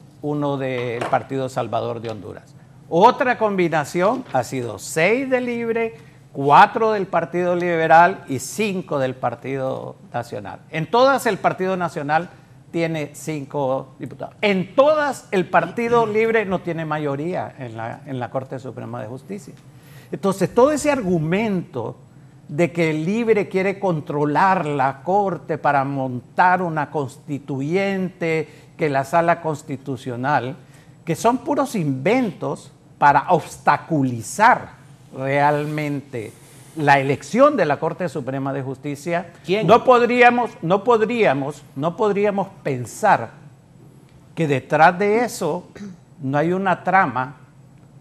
del Partido Salvador de Honduras. Otra combinación ha sido 6 de Libre, 4 del Partido Liberal y 5 del Partido Nacional. En todas el Partido Nacional tiene 5 diputados. En todas el Partido Libre no tiene mayoría en la Corte Suprema de Justicia. Entonces todo ese argumento de que el Libre quiere controlar la Corte para montar una constituyente, que la Sala Constitucional, que son puros inventos para obstaculizar realmente la elección de la Corte Suprema de Justicia. ¿Quién? No podríamos pensar que detrás de eso no hay una trama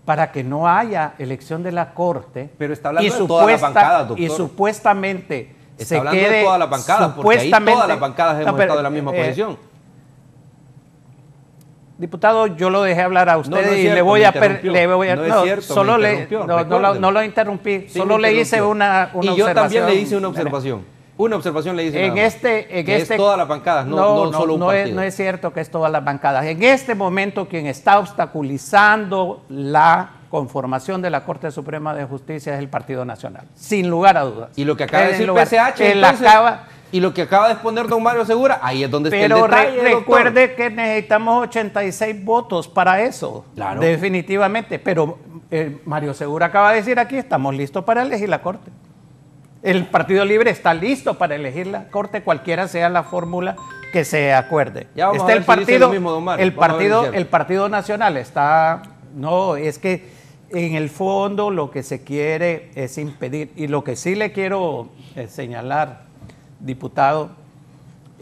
para que no haya elección de la Corte. Pero está hablando de todas las bancadas, doctor. Y supuestamente está hablando de todas las bancadas, porque ahí todas las bancadas hemos estado en la misma posición. Diputado, yo lo dejé hablar a usted y le voy a... No lo interrumpí, sí, solo le hice una observación. Y yo también le hice una observación. Una observación le hice que es todas las bancadas, no solo un partido. No es cierto que es todas las bancadas. En este momento quien está obstaculizando la conformación de la Corte Suprema de Justicia es el Partido Nacional, sin lugar a dudas. Y lo que acaba de decir PSH, entonces, y lo que acaba de exponer don Mario Segura, ahí es donde está el detalle. Pero recuerde que necesitamos 86 votos para eso, claro, definitivamente. Pero Mario Segura acaba de decir aquí, estamos listos para elegir la Corte. El Partido Libre está listo para elegir la Corte, cualquiera sea la fórmula que se acuerde. Ya vamos a ver si dice lo mismo, don Mario. El Partido Nacional está... No, es que en el fondo lo que se quiere es impedir, y lo que sí le quiero señalar, diputado,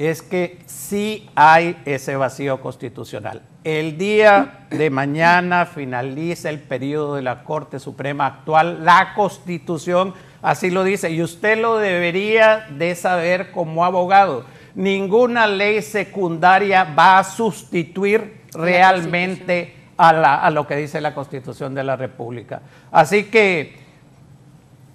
es que sí hay ese vacío constitucional. El día de mañana finaliza el periodo de la Corte Suprema actual, la Constitución así lo dice, y usted lo debería de saber como abogado. Ninguna ley secundaria va a sustituir realmente a lo que dice la Constitución de la República. Así que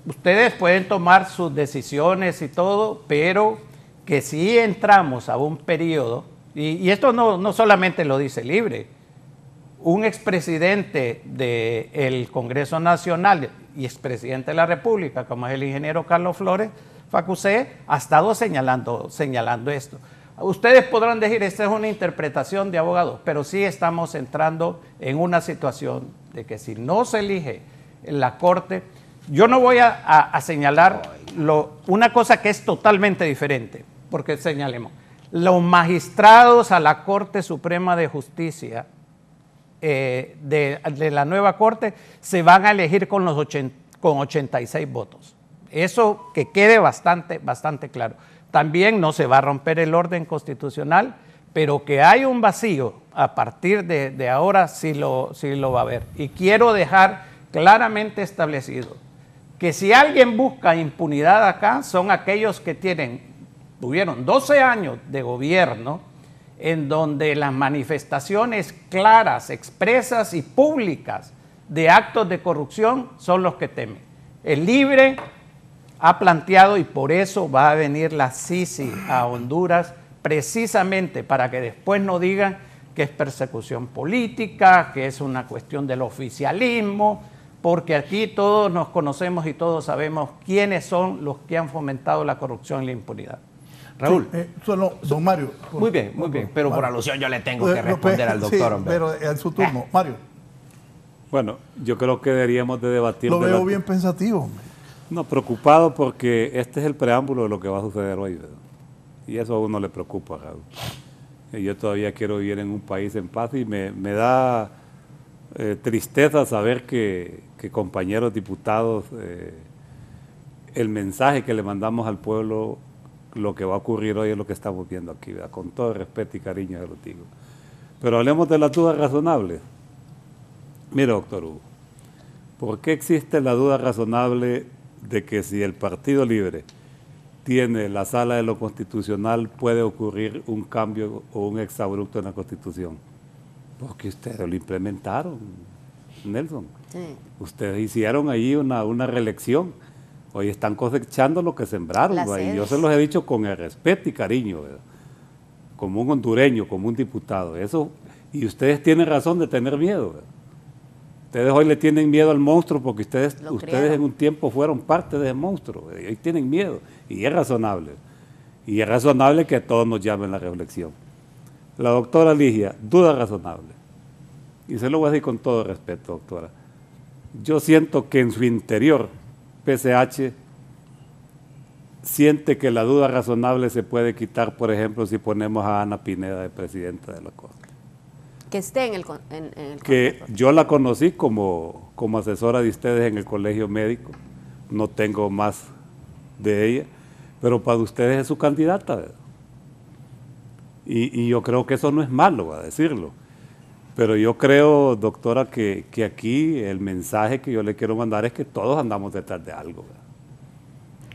ustedes pueden tomar sus decisiones y todo, pero que si entramos a un periodo, y esto no solamente lo dice Libre, un expresidente del Congreso Nacional y expresidente de la República, como es el ingeniero Carlos Flores Facusé, ha estado señalando esto. Ustedes podrán decir, esta es una interpretación de abogados, pero sí estamos entrando en una situación de que si no se elige en la Corte, yo no voy a señalar una cosa que es totalmente diferente, porque señalemos, los magistrados a la Corte Suprema de Justicia de la nueva Corte se van a elegir con 86 votos. Eso que quede bastante claro. También no se va a romper el orden constitucional, pero que hay un vacío a partir de ahora sí lo va a haber. Y quiero dejar claramente establecido que si alguien busca impunidad acá, son aquellos que tuvieron 12 años de gobierno en donde las manifestaciones claras, expresas y públicas de actos de corrupción son los que temen. El Libre ha planteado, y por eso va a venir la Sisi a Honduras, precisamente para que después no digan que es persecución política, que es una cuestión del oficialismo, porque aquí todos nos conocemos y todos sabemos quiénes son los que han fomentado la corrupción y la impunidad. Raúl. Don Mario. Muy bien, pero por alusión yo le tengo que responder al doctor. Sí, pero en su turno. Mario. Bueno, yo creo que deberíamos de debatir. Lo veo bien pensativo. No, preocupado porque este es el preámbulo de lo que va a suceder hoy, ¿verdad? Y eso a uno le preocupa, Raúl. Yo todavía quiero vivir en un país en paz y me da tristeza saber que compañeros diputados, el mensaje que le mandamos al pueblo, lo que va a ocurrir hoy es lo que estamos viendo aquí, ¿verdad? Con todo el respeto y cariño se lo digo. Pero hablemos de las dudas razonables. Mire, doctor Hugo, ¿por qué existe la duda razonable de que si el Partido Libre tiene la sala de lo constitucional puede ocurrir un cambio o un exabrupto en la Constitución? Porque ustedes lo implementaron, Nelson. Sí. Ustedes hicieron ahí una reelección. Hoy están cosechando lo que sembraron. Y yo se los he dicho con el respeto y cariño, ¿verdad? Como un hondureño, como un diputado. Eso, y ustedes tienen razón de tener miedo, ¿verdad? Ustedes hoy le tienen miedo al monstruo porque ustedes en un tiempo fueron parte de ese monstruo, ¿verdad? Y hoy tienen miedo. Y es razonable. Y es razonable que todos nos llamen a la reflexión. La doctora Ligia, duda razonable. Y se lo voy a decir con todo respeto, doctora. Yo siento que en su interior, PCH siente que la duda razonable se puede quitar, por ejemplo, si ponemos a Ana Pineda de presidenta de la Corte. Que esté en el que yo la conocí como asesora de ustedes en el colegio médico, no tengo más de ella, pero para ustedes es su candidata, ¿verdad? Y yo creo que eso no es malo, a decirlo. Pero yo creo, doctora, que aquí el mensaje que yo le quiero mandar es que todos andamos detrás de algo, ¿verdad?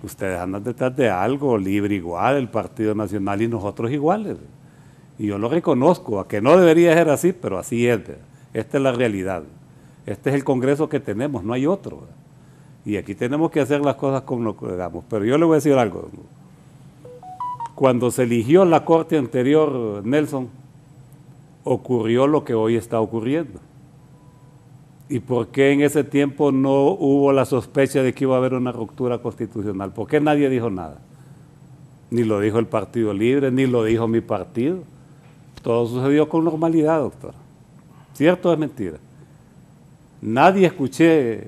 Ustedes andan detrás de algo, Libre igual, el Partido Nacional y nosotros iguales, ¿verdad? Y yo lo reconozco, a que no debería ser así, pero así es, ¿verdad? Esta es la realidad. Este es el Congreso que tenemos, no hay otro, ¿verdad? Y aquí tenemos que hacer las cosas como lo que hagamos. Pero yo le voy a decir algo. Cuando se eligió la Corte anterior, Nelson, ocurrió lo que hoy está ocurriendo. ¿Y por qué en ese tiempo no hubo la sospecha de que iba a haber una ruptura constitucional? ¿Por qué nadie dijo nada? Ni lo dijo el Partido Libre, ni lo dijo mi partido. Todo sucedió con normalidad, doctor. ¿Cierto o es mentira? Nadie escuché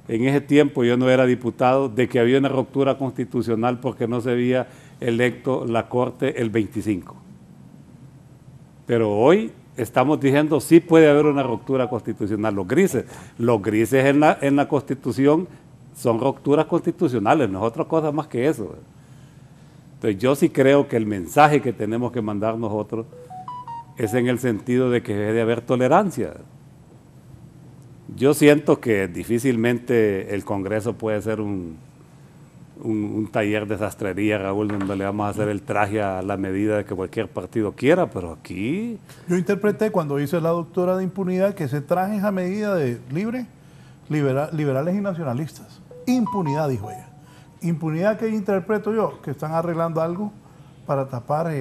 en ese tiempo, yo no era diputado, de que había una ruptura constitucional porque no se había electo la Corte el 25. Pero hoy estamos diciendo sí puede haber una ruptura constitucional. Los grises en la Constitución son rupturas constitucionales, no es otra cosa más que eso. Entonces yo sí creo que el mensaje que tenemos que mandar nosotros es en el sentido de que debe de haber tolerancia. Yo siento que difícilmente el Congreso puede ser un taller de sastrería, Raúl, donde le vamos a hacer el traje a la medida de que cualquier partido quiera, pero aquí... Yo interpreté cuando dice la doctora de impunidad que ese traje es a medida de liberales y nacionalistas. Impunidad, dijo ella. Impunidad que interpreto yo, que están arreglando algo para tapar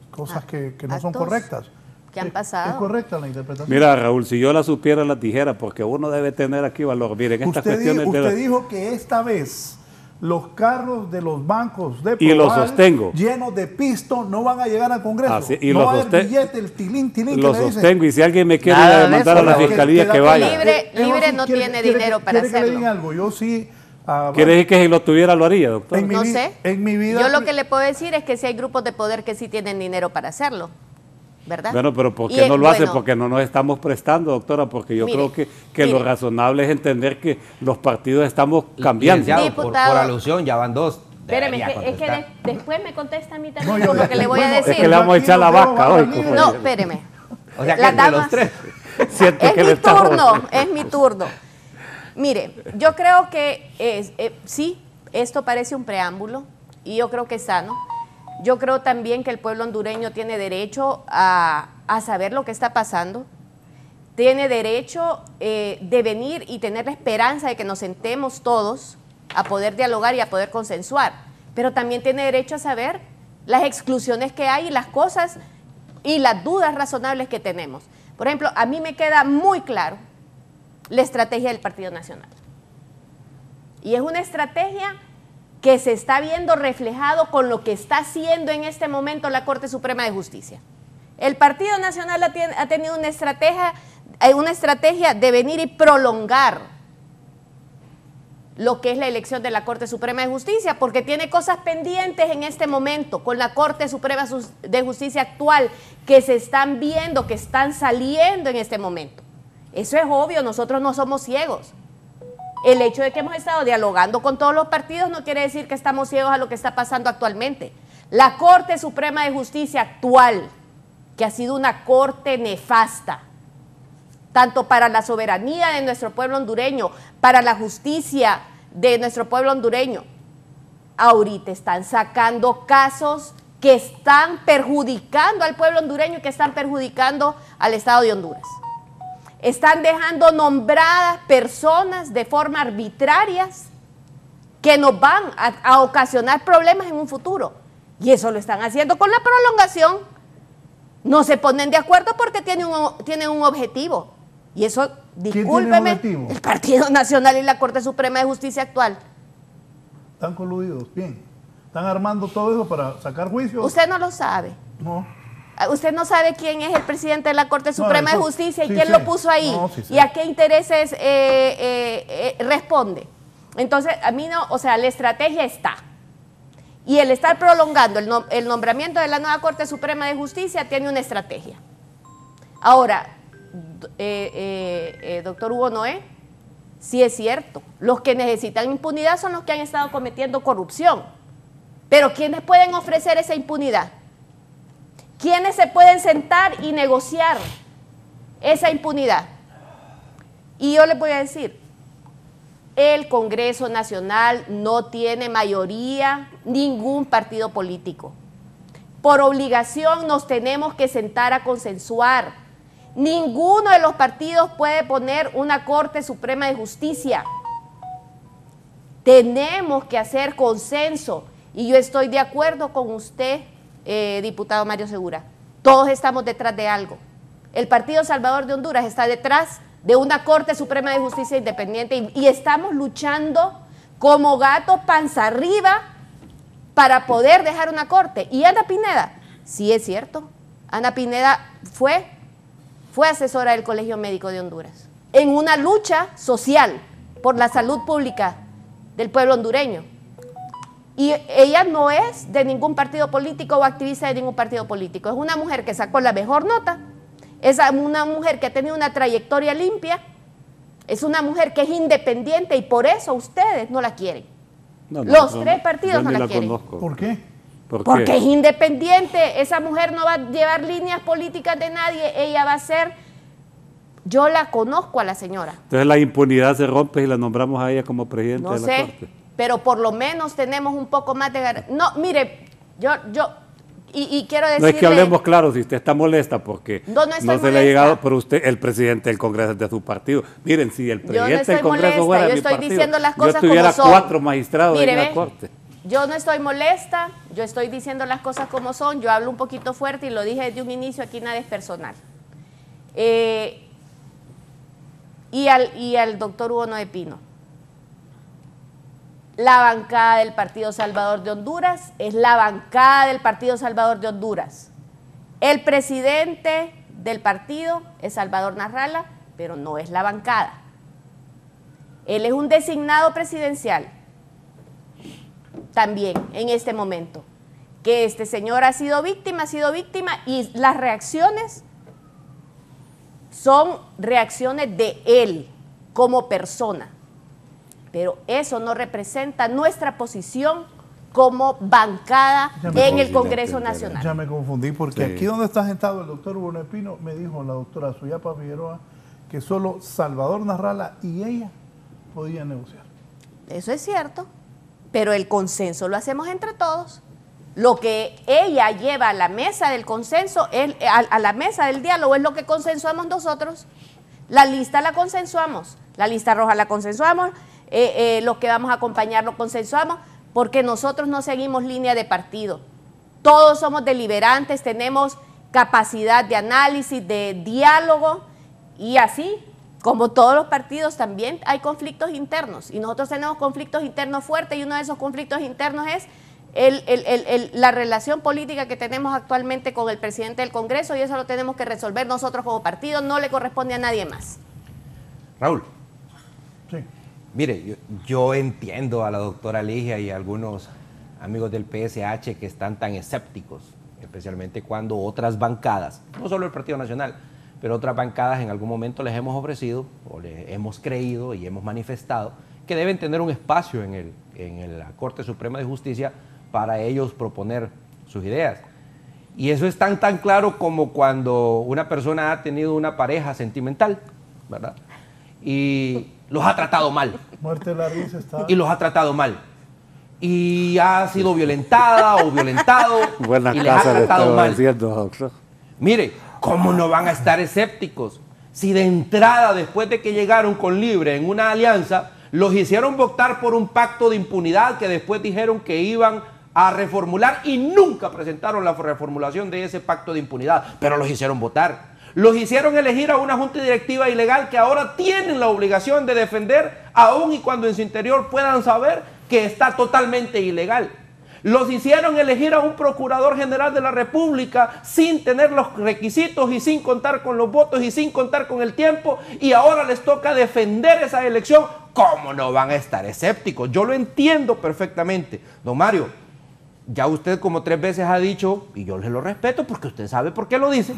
cosas que no son correctas. ¿Qué han pasado? ¿Es correcta la interpretación? Mira, Raúl, si yo la supiera la dijera, porque uno debe tener aquí valor. Miren, estas cuestiones... Usted dijo que esta vez los carros de los bancos de y lo sostengo, llenos de pisto no van a llegar al Congreso. Así, y no lo va a haber billete, el tilín lo sostengo, y si alguien me quiere demandar a la fiscalía, que vaya. Libre no tiene dinero para hacerlo. ¿Quiere que le diga algo? Yo sí... ¿Quiere decir que si lo tuviera lo haría, doctor? No sé. En mi vida... Yo lo que le puedo decir es que si hay grupos de poder que sí tienen dinero para hacerlo, ¿verdad? Bueno, pero ¿por qué no lo hace? Porque no nos estamos prestando, doctora, porque yo creo que lo razonable es entender que los partidos estamos cambiando. Por alusión, ya van dos. Espéreme, es que después me contesta a mí también por lo que le voy a decir. Es que le vamos a echar la vaca hoy. No, espéreme. O sea, que entre los tres. Es mi turno. Mire, yo creo que sí, esto parece un preámbulo y yo creo que es sano. Yo creo también que el pueblo hondureño tiene derecho a saber lo que está pasando, tiene derecho de venir y tener la esperanza de que nos sentemos todos a poder dialogar y a poder consensuar, pero también tiene derecho a saber las exclusiones que hay y las cosas y las dudas razonables que tenemos. Por ejemplo, a mí me queda muy claro la estrategia del Partido Nacional. Y es una estrategia que se está viendo reflejado con lo que está haciendo en este momento la Corte Suprema de Justicia. El Partido Nacional ha tenido una estrategia de venir y prolongar lo que es la elección de la Corte Suprema de Justicia, porque tiene cosas pendientes en este momento con la Corte Suprema de Justicia actual que se están viendo, que están saliendo en este momento. Eso es obvio, nosotros no somos ciegos. El hecho de que hemos estado dialogando con todos los partidos no quiere decir que estamos ciegos a lo que está pasando actualmente. La Corte Suprema de Justicia actual, que ha sido una corte nefasta, tanto para la soberanía de nuestro pueblo hondureño, para la justicia de nuestro pueblo hondureño, ahorita están sacando casos que están perjudicando al pueblo hondureño y que están perjudicando al Estado de Honduras. Están dejando nombradas personas de forma arbitrarias que nos van a ocasionar problemas en un futuro. Y eso lo están haciendo con la prolongación. No se ponen de acuerdo porque tienen un objetivo. Y eso, discúlpeme, el Partido Nacional y la Corte Suprema de Justicia actual. Están coludidos, bien. Están armando todo eso para sacar juicios. Usted no lo sabe. No. Usted no sabe quién es el presidente de la Corte Suprema de Justicia y quién lo puso ahí y a qué intereses responde. Entonces, a mí no, o sea, la estrategia está. Y el estar prolongando el nombramiento de la nueva Corte Suprema de Justicia tiene una estrategia. Ahora, doctor Hugo Noé, sí es cierto, los que necesitan impunidad son los que han estado cometiendo corrupción. Pero ¿quiénes pueden ofrecer esa impunidad? ¿Quiénes se pueden sentar y negociar esa impunidad? Y yo les voy a decir, el Congreso Nacional no tiene mayoría ningún partido político. Por obligación nos tenemos que sentar a consensuar. Ninguno de los partidos puede poner una Corte Suprema de Justicia. Tenemos que hacer consenso. Y yo estoy de acuerdo con usted, diputado Mario Segura. Todos estamos detrás de algo. El Partido Salvador de Honduras está detrás de una Corte Suprema de Justicia independiente y estamos luchando como gato panza arriba para poder dejar una corte. Y Ana Pineda, sí es cierto, Ana Pineda fue asesora del Colegio Médico de Honduras en una lucha social por la salud pública del pueblo hondureño. Y ella no es de ningún partido político o activista de ningún partido político. Es una mujer que sacó la mejor nota, es una mujer que ha tenido una trayectoria limpia, es una mujer que es independiente y por eso ustedes no la quieren. Los tres partidos no la quieren. ¿Por qué? Porque es independiente. Esa mujer no va a llevar líneas políticas de nadie. Ella va a ser... Yo la conozco a la señora. Entonces la impunidad se rompe y la nombramos a ella como presidente de la Corte. Pero por lo menos tenemos un poco más de... No, mire, yo quiero decirle... No es que hablemos claro, si usted está molesta porque no se le ha llegado, pero usted, el presidente del Congreso es de su partido. Miren, si el presidente del Congreso fuera de mi partido, diciendo las cosas yo tuviera como son. 4 magistrados en la Corte. Yo no estoy molesta, yo estoy diciendo las cosas como son, yo hablo un poquito fuerte y lo dije desde un inicio, aquí nada es personal. Y al doctor Hugo Noé Pino. La bancada del Partido Salvador de Honduras es la bancada del Partido Salvador de Honduras. El presidente del partido es Salvador Narrala, pero no es la bancada. Él es un designado presidencial también en este momento. Que este señor ha sido víctima y las reacciones son reacciones de él como persona. Pero eso no representa nuestra posición como bancada en el Congreso Nacional. Ya me confundí, porque aquí donde está sentado el doctor Hugo Noé Pino, me dijo la doctora Suyapa Figueroa que solo Salvador Narrala y ella podían negociar. Eso es cierto, pero el consenso lo hacemos entre todos. Lo que ella lleva a la mesa del consenso, a la mesa del diálogo, es lo que consensuamos nosotros. La lista la consensuamos, la lista roja la consensuamos, los que vamos a acompañar lo consensuamos, porque nosotros no seguimos línea de partido. Todos somos deliberantes, tenemos capacidad de análisis, de diálogo, y así, como todos los partidos, también hay conflictos internos, y nosotros tenemos conflictos internos fuertes, y uno de esos conflictos internos es la relación política que tenemos actualmente con el presidente del Congreso, y eso lo tenemos que resolver nosotros como partido, no le corresponde a nadie más. Raúl. Sí. Mire, yo entiendo a la doctora Ligia y a algunos amigos del PSH que están tan escépticos, especialmente cuando otras bancadas, no solo el Partido Nacional, pero otras bancadas en algún momento les hemos ofrecido, o les hemos creído y hemos manifestado que deben tener un espacio en la Corte Suprema de Justicia para ellos proponer sus ideas. Y eso es tan claro como cuando una persona ha tenido una pareja sentimental, ¿verdad? Y los ha tratado mal. Muerte la risa está. Y los ha tratado mal. Y ha sido violentada o violentado. Buena y les ha tratado mal. Doctor. Mire, ¿cómo no van a estar escépticos? Si de entrada, después de que llegaron con Libre en una alianza, los hicieron votar por un pacto de impunidad que después dijeron que iban a reformular y nunca presentaron la reformulación de ese pacto de impunidad, pero los hicieron votar. Los hicieron elegir a una junta directiva ilegal que ahora tienen la obligación de defender, aun y cuando en su interior puedan saber que está totalmente ilegal. Los hicieron elegir a un procurador general de la República sin tener los requisitos y sin contar con los votos y sin contar con el tiempo, y ahora les toca defender esa elección. ¿Cómo no van a estar escépticos? Yo lo entiendo perfectamente. Don Mario, ya usted como 3 veces ha dicho, y yo le lo respeto porque usted sabe por qué lo dice,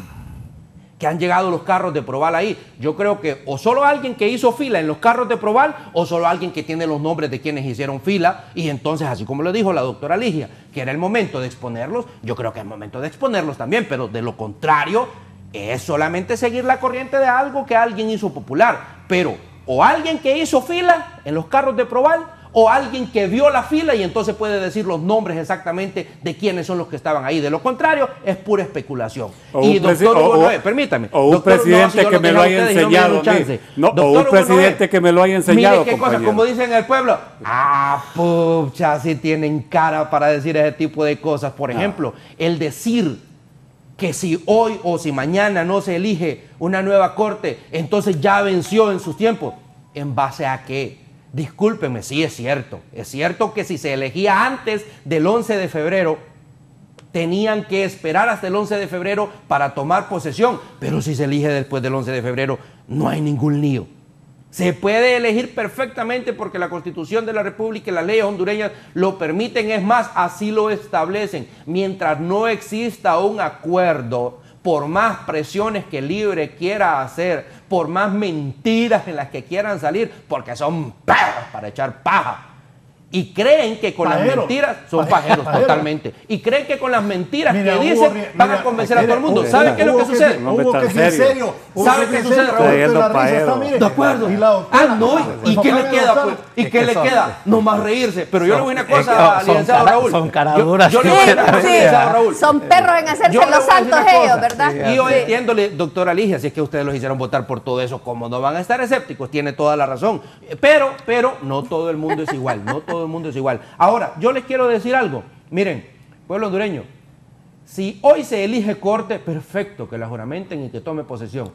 que han llegado los carros de Proval ahí. Yo creo que o solo alguien que hizo fila en los carros de Proval o solo alguien que tiene los nombres de quienes hicieron fila, y entonces, así como lo dijo la doctora Ligia, que era el momento de exponerlos, yo creo que es el momento de exponerlos también, pero de lo contrario es solamente seguir la corriente de algo que alguien hizo popular. Pero o alguien que hizo fila en los carros de Proval o alguien que vio la fila y entonces puede decir los nombres exactamente de quiénes son los que estaban ahí. De lo contrario, es pura especulación. Y doctor Hugo Noé, permítame. O un presidente que me lo haya enseñado. O un presidente que me lo haya enseñado. Mire qué cosa, como dicen en el pueblo, pucha, si tienen cara para decir ese tipo de cosas. Por ejemplo, el decir que si hoy o si mañana no se elige una nueva corte, entonces ya venció en sus tiempos. ¿En base a qué? Discúlpenme, sí es cierto que si se elegía antes del 11 de febrero, tenían que esperar hasta el 11 de febrero para tomar posesión, pero si se elige después del 11 de febrero, no hay ningún lío. Se puede elegir perfectamente porque la Constitución de la República y las leyes hondureñas lo permiten, es más, así lo establecen. Mientras no exista un acuerdo, por más presiones que Libre quiera hacer, por más mentiras en las que quieran salir, porque son perros para echar paja, Y creen que con las mentiras, son pajeros totalmente, y creen que con las mentiras que dicen van a convencer a todo el mundo. ¿Sabe qué es lo que sucede? ¿Sabe qué sucede, Raúl? De acuerdo. ¿Y qué le queda, pues? ¿Y qué le queda? No más reírse. Pero yo le voy a una cosa, licenciado Raúl. Son caraduras. Yo le voy a una cosa, licenciado Raúl. Son perros en hacerse los santos ellos, ¿verdad? Y yo entiéndole, doctora Ligia, si es que ustedes los hicieron votar por todo eso, como no van a estar escépticos, tiene toda la razón. Pero no todo el mundo es igual, no todo el mundo es igual. Ahora, yo les quiero decir algo. Miren, pueblo hondureño, si hoy se elige corte, perfecto, que la juramenten y que tome posesión.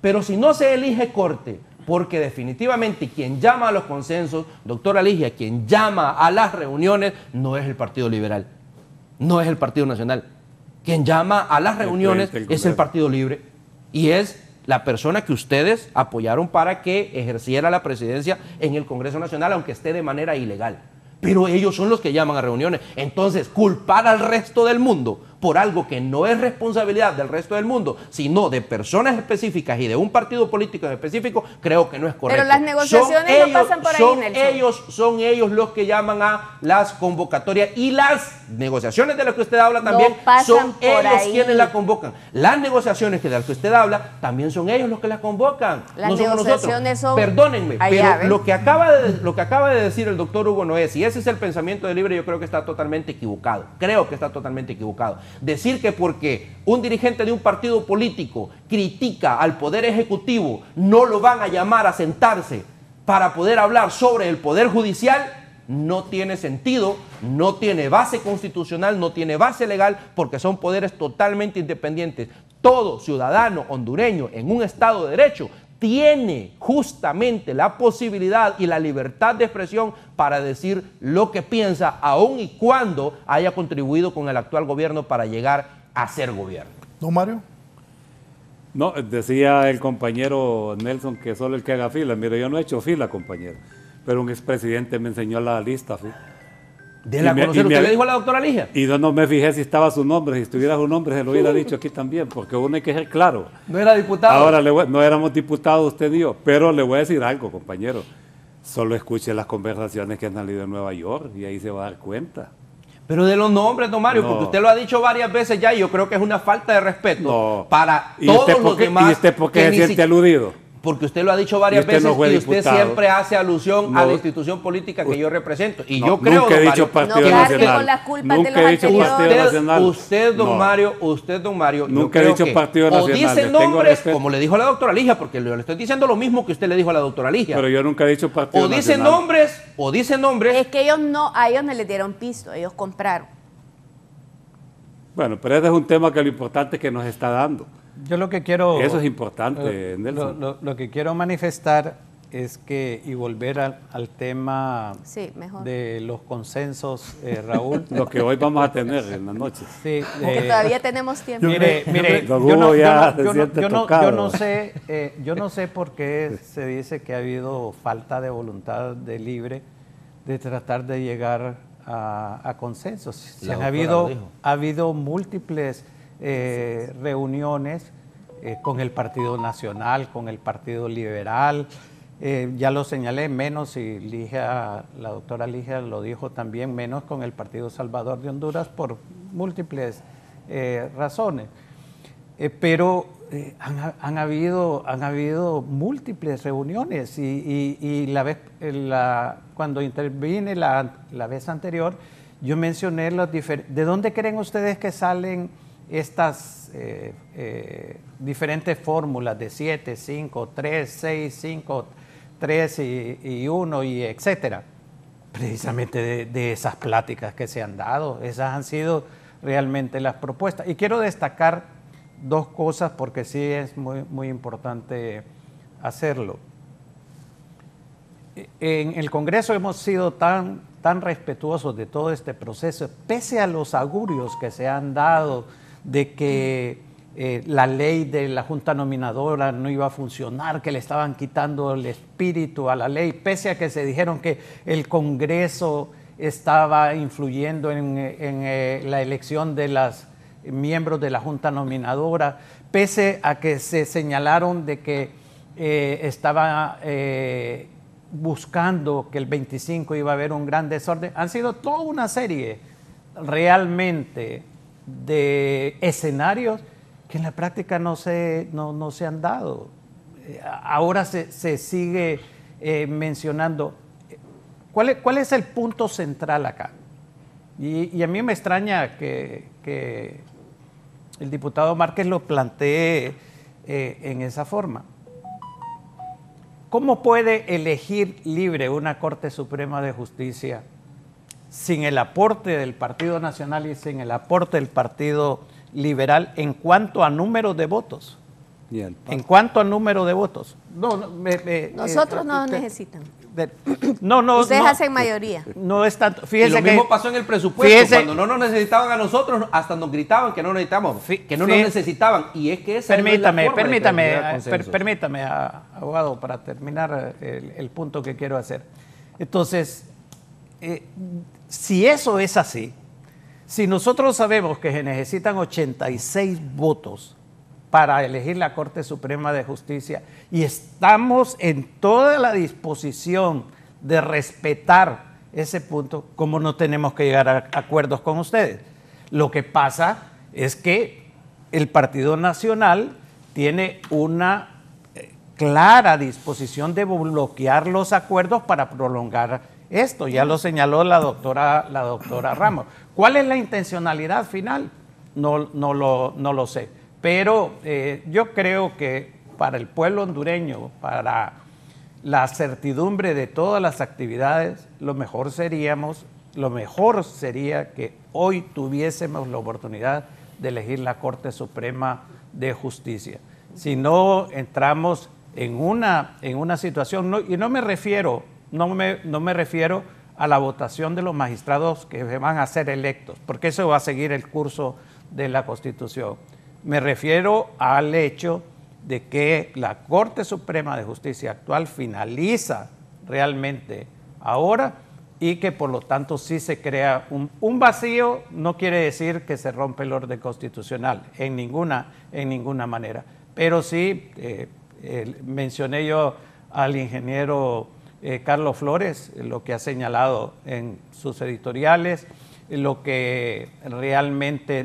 Pero si no se elige corte, porque definitivamente quien llama a los consensos, doctora Ligia, quien llama a las reuniones, no es el Partido Liberal, no es el Partido Nacional. Quien llama a las reuniones es el Partido Libre y es la persona que ustedes apoyaron para que ejerciera la presidencia en el Congreso Nacional, aunque esté de manera ilegal. Pero ellos son los que llaman a reuniones. Entonces, culpar al resto del mundo por algo que no es responsabilidad del resto del mundo, sino de personas específicas y de un partido político en específico, creo que no es correcto. Pero las negociaciones no pasan por ahí, Nelson. Son ellos los que llaman a las convocatorias y las negociaciones de las que usted habla también son ellos quienes las convocan. Las negociaciones de las que usted habla también son ellos los que las convocan. Las negociaciones son... Perdónenme, pero lo que acaba de decir el doctor Hugo Noé, si ese es el pensamiento de Libre, yo creo que está totalmente equivocado. Creo que está totalmente equivocado. Decir que porque un dirigente de un partido político critica al Poder Ejecutivo, no lo van a llamar a sentarse para poder hablar sobre el Poder Judicial, no tiene sentido, no tiene base constitucional, no tiene base legal, porque son poderes totalmente independientes. Todo ciudadano hondureño en un Estado de Derecho tiene justamente la posibilidad y la libertad de expresión para decir lo que piensa, aun y cuando haya contribuido con el actual gobierno para llegar a ser gobierno. ¿Don Mario? No, decía el compañero Nelson que solo el que haga fila. Mire, yo no he hecho fila, compañero, pero un expresidente me enseñó la lista, ¿sí? ¿De la conocer usted le dijo a la doctora Ligia? Y yo no me fijé si estaba su nombre, si estuviera su nombre se lo hubiera dicho aquí también, porque uno hay que ser claro. ¿No era diputado? Ahora, no éramos diputados usted y yo, pero le voy a decir algo, compañero. Solo escuche las conversaciones que han salido en Nueva York y ahí se va a dar cuenta. Pero de los nombres, don Mario, porque usted lo ha dicho varias veces ya y yo creo que es una falta de respeto para todos los demás. ¿Y usted por qué se siente aludido? Porque usted lo ha dicho varias veces y usted siempre hace alusión a la institución política que yo represento. Y yo creo, nunca he dicho Partido Nacional. Nunca he dicho Partido Nacional. Usted, don Mario, nunca he dicho Partido Nacional. O dice nombres, como le dijo a la doctora Ligia, porque le estoy diciendo lo mismo que usted le dijo a la doctora Ligia. Pero yo nunca he dicho Partido Nacional. O dice nombres. Es que a ellos no les dieron piso, ellos compraron. Bueno, pero ese es un tema que lo importante es que nos está dando. Yo lo que quiero... Eso es importante, Nelson. Lo que quiero manifestar es que, y volver al tema de los consensos, Raúl. Lo que hoy vamos a tener en la noche. Sí, porque todavía tenemos tiempo. Mire, yo no sé por qué se dice que ha habido falta de voluntad de Libre de tratar de llegar a consensos. Ha habido múltiples reuniones con el Partido Nacional, con el Partido Liberal, ya lo señalé, menos, y Ligia, la doctora Ligia lo dijo también, menos con el Partido Salvador de Honduras por múltiples razones. Pero han habido múltiples reuniones y cuando intervine la vez anterior, yo mencioné ¿de dónde creen ustedes que salen estas diferentes fórmulas de 7, 5, 3, 6, 5, 3 y 1 y etcétera? Precisamente de esas pláticas que se han dado, esas han sido realmente las propuestas. Y quiero destacar dos cosas porque sí es muy importante hacerlo. En el Congreso hemos sido tan respetuosos de todo este proceso, pese a los augurios que se han dado de que la ley de la Junta Nominadora no iba a funcionar, que le estaban quitando el espíritu a la ley, pese a que se dijeron que el Congreso estaba influyendo en la elección de los miembros de la Junta Nominadora, pese a que se señalaron de que estaba buscando que el 25 iba a haber un gran desorden. Han sido toda una serie realmente de escenarios que en la práctica no se han dado. Ahora se sigue mencionando. ¿Cuál es el punto central acá? Y a mí me extraña que el diputado Márquez lo plantee en esa forma. ¿Cómo puede elegir libre una Corte Suprema de Justicia sin el aporte del Partido Nacional y sin el aporte del Partido Liberal en cuanto a número de votos? En cuanto a número de votos. Nosotros no necesitan. Ustedes hacen mayoría. No es tanto. Fíjese, y lo mismo pasó en el presupuesto. Cuando no nos necesitaban a nosotros, hasta nos gritaban que no necesitamos, que no nos necesitaban. Y es que esa permítame, permítame, abogado, para terminar el punto que quiero hacer. Entonces, si eso es así, si nosotros sabemos que se necesitan 86 votos para elegir la Corte Suprema de Justicia y estamos en toda la disposición de respetar ese punto, ¿cómo no tenemos que llegar a acuerdos con ustedes? Lo que pasa es que el Partido Nacional tiene una clara disposición de bloquear los acuerdos para prolongar esto. Ya lo señaló la doctora Ramos. ¿Cuál es la intencionalidad final? No lo sé. Pero yo creo que para el pueblo hondureño, para la certidumbre de todas las actividades, lo mejor sería que hoy tuviésemos la oportunidad de elegir la Corte Suprema de Justicia. Si no, entramos en una situación, y no me refiero a la votación de los magistrados que van a ser electos, porque eso va a seguir el curso de la Constitución. Me refiero al hecho de que la Corte Suprema de Justicia actual finaliza realmente ahora y que por lo tanto sí se crea un vacío. No quiere decir que se rompe el orden constitucional en ninguna manera, pero sí mencioné yo al ingeniero Carlos Flores, lo que ha señalado en sus editoriales, lo que realmente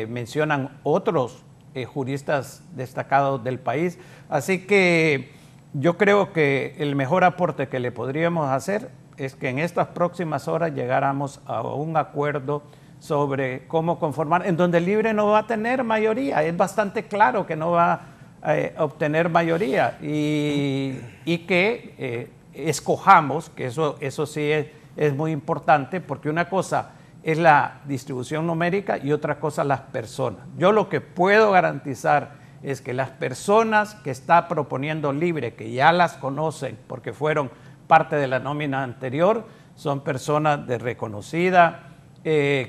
mencionan otros juristas destacados del país. Así que yo creo que el mejor aporte que le podríamos hacer es que en estas próximas horas llegáramos a un acuerdo sobre cómo conformar, en donde el Libre no va a tener mayoría. Es bastante claro que no va a obtener mayoría y que escojamos, que eso sí es muy importante, porque una cosa es la distribución numérica y otra cosa las personas. Yo lo que puedo garantizar es que las personas que está proponiendo Libre, que ya las conocen porque fueron parte de la nómina anterior, son personas de reconocida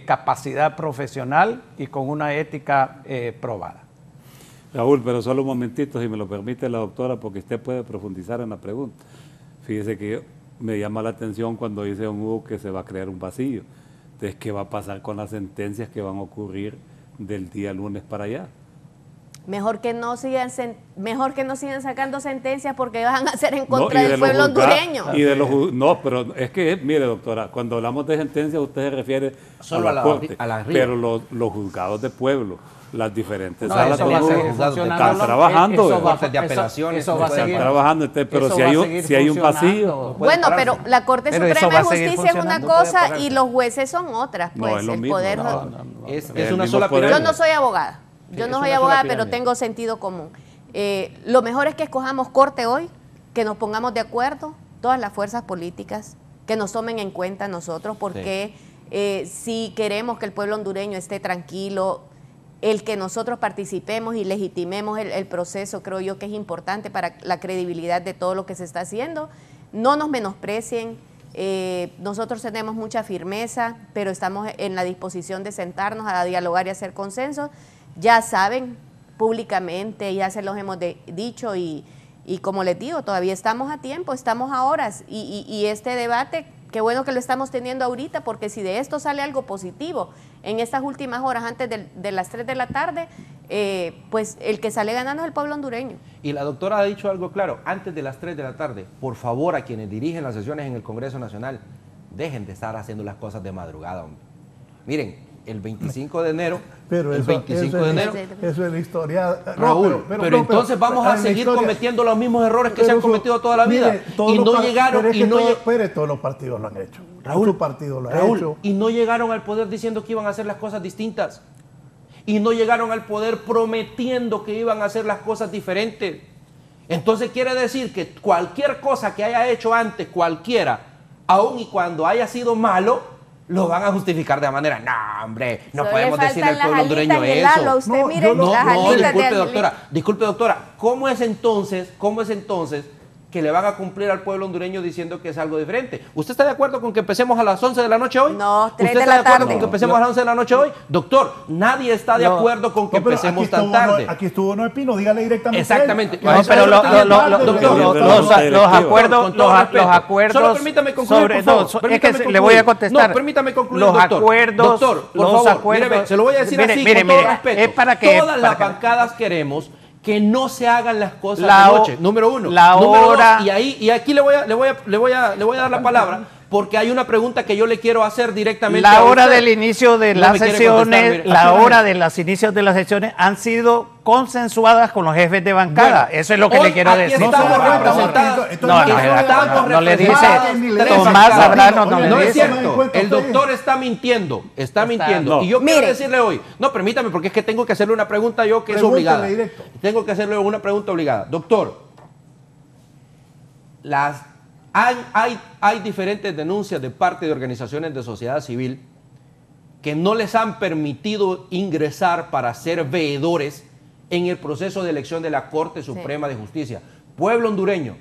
capacidad profesional y con una ética probada. Raúl, pero solo un momentito, si me lo permite la doctora, porque usted puede profundizar en la pregunta. Fíjese que me llama la atención cuando dice don Hugo que se va a crear un vacío. Entonces, ¿qué va a pasar con las sentencias que van a ocurrir del día lunes para allá? Mejor que no sigan sacando sentencias porque van a ser en contra del pueblo hondureño. No, pero es que, mire doctora, cuando hablamos de sentencias usted se refiere solo a la corte, pero los juzgados de pueblo, las diferentes salas están trabajando. Eso va a seguir trabajando, pero si hay un vacío. Bueno, pero la Corte Suprema de Justicia es una cosa y los jueces son otras. Pues no, es lo el mismo, poder es una sola pirámide. Yo no soy abogada. Yo no soy abogada, pero tengo sentido común. Lo mejor es que escojamos corte hoy, que nos pongamos de acuerdo, todas las fuerzas políticas, que nos tomen en cuenta a nosotros, porque si queremos que el pueblo hondureño esté tranquilo, el que nosotros participemos y legitimemos el proceso, creo yo que es importante para la credibilidad de todo lo que se está haciendo. No nos menosprecien, nosotros tenemos mucha firmeza, pero estamos en la disposición de sentarnos a dialogar y hacer consensos. Ya saben, públicamente, ya se los hemos dicho y como les digo, todavía estamos a tiempo, estamos a horas y este debate qué bueno que lo estamos teniendo ahorita, porque si de esto sale algo positivo en estas últimas horas antes de las 3 de la tarde, pues el que sale ganando es el pueblo hondureño. Y la doctora ha dicho algo claro, antes de las 3 de la tarde, por favor, a quienes dirigen las sesiones en el Congreso Nacional, dejen de estar haciendo las cosas de madrugada, hombre. Miren, el 25 de enero, Pero el eso, 25 de enero, eso es la historia. Raúl, pero entonces vamos a seguir cometiendo los mismos errores que se han cometido toda la vida. Y no llegaron, todos los partidos lo han hecho. Raúl, su partido lo ha Raúl, hecho. y no llegaron al poder diciendo que iban a hacer las cosas distintas. Y no llegaron al poder prometiendo que iban a hacer las cosas diferentes. Entonces quiere decir que cualquier cosa que haya hecho antes cualquiera, aun y cuando haya sido malo, lo van a justificar de manera, no, hombre, no Solo podemos decirle al pueblo hondureño eso. Usted, mire, No, las disculpe doctora, ¿cómo es entonces que le van a cumplir al pueblo hondureño diciendo que es algo diferente? ¿Usted está de acuerdo con que empecemos a las 11 de la noche hoy? No, 3 ¿Usted de está la de acuerdo tarde. con que empecemos a las 11 de la noche hoy? Doctor, nadie está de acuerdo con que empecemos tan tarde. Aquí estuvo Noé Pino, dígale directamente. Exactamente. No, pero los acuerdos, Solo permítame concluir, sobre, por favor. es que le voy a contestar. No, permítame concluir, los doctor. acuerdos, Doctor, por los favor, acuerdos, míreme, se lo voy a decir así, con todo respeto. Es para que todas las bancadas queremos que no se hagan las cosas La de noche. Número uno. la Número hora- dos, y aquí le voy a dar la palabra porque hay una pregunta que yo le quiero hacer directamente la a hora usted. del inicio de No las me quiere contestar, sesiones, mire. la hora de los inicios de las sesiones han sido consensuadas con los jefes de bancada. Bueno, eso es lo que hoy le quiero aquí decir. estamos No, representadas. no le dice, tres Tomás bancadas. Zambrano no le No es dice. cierto, el doctor está mintiendo, No. y yo quiero Mire. decirle hoy, no, permítame, porque es que tengo que hacerle una pregunta yo que es Pregúntele obligada. directo. Tengo que hacerle una pregunta obligada. Doctor, hay diferentes denuncias de parte de organizaciones de sociedad civil que no les han permitido ingresar para ser veedores en el proceso de elección de la Corte Suprema de Justicia. Pueblo hondureño,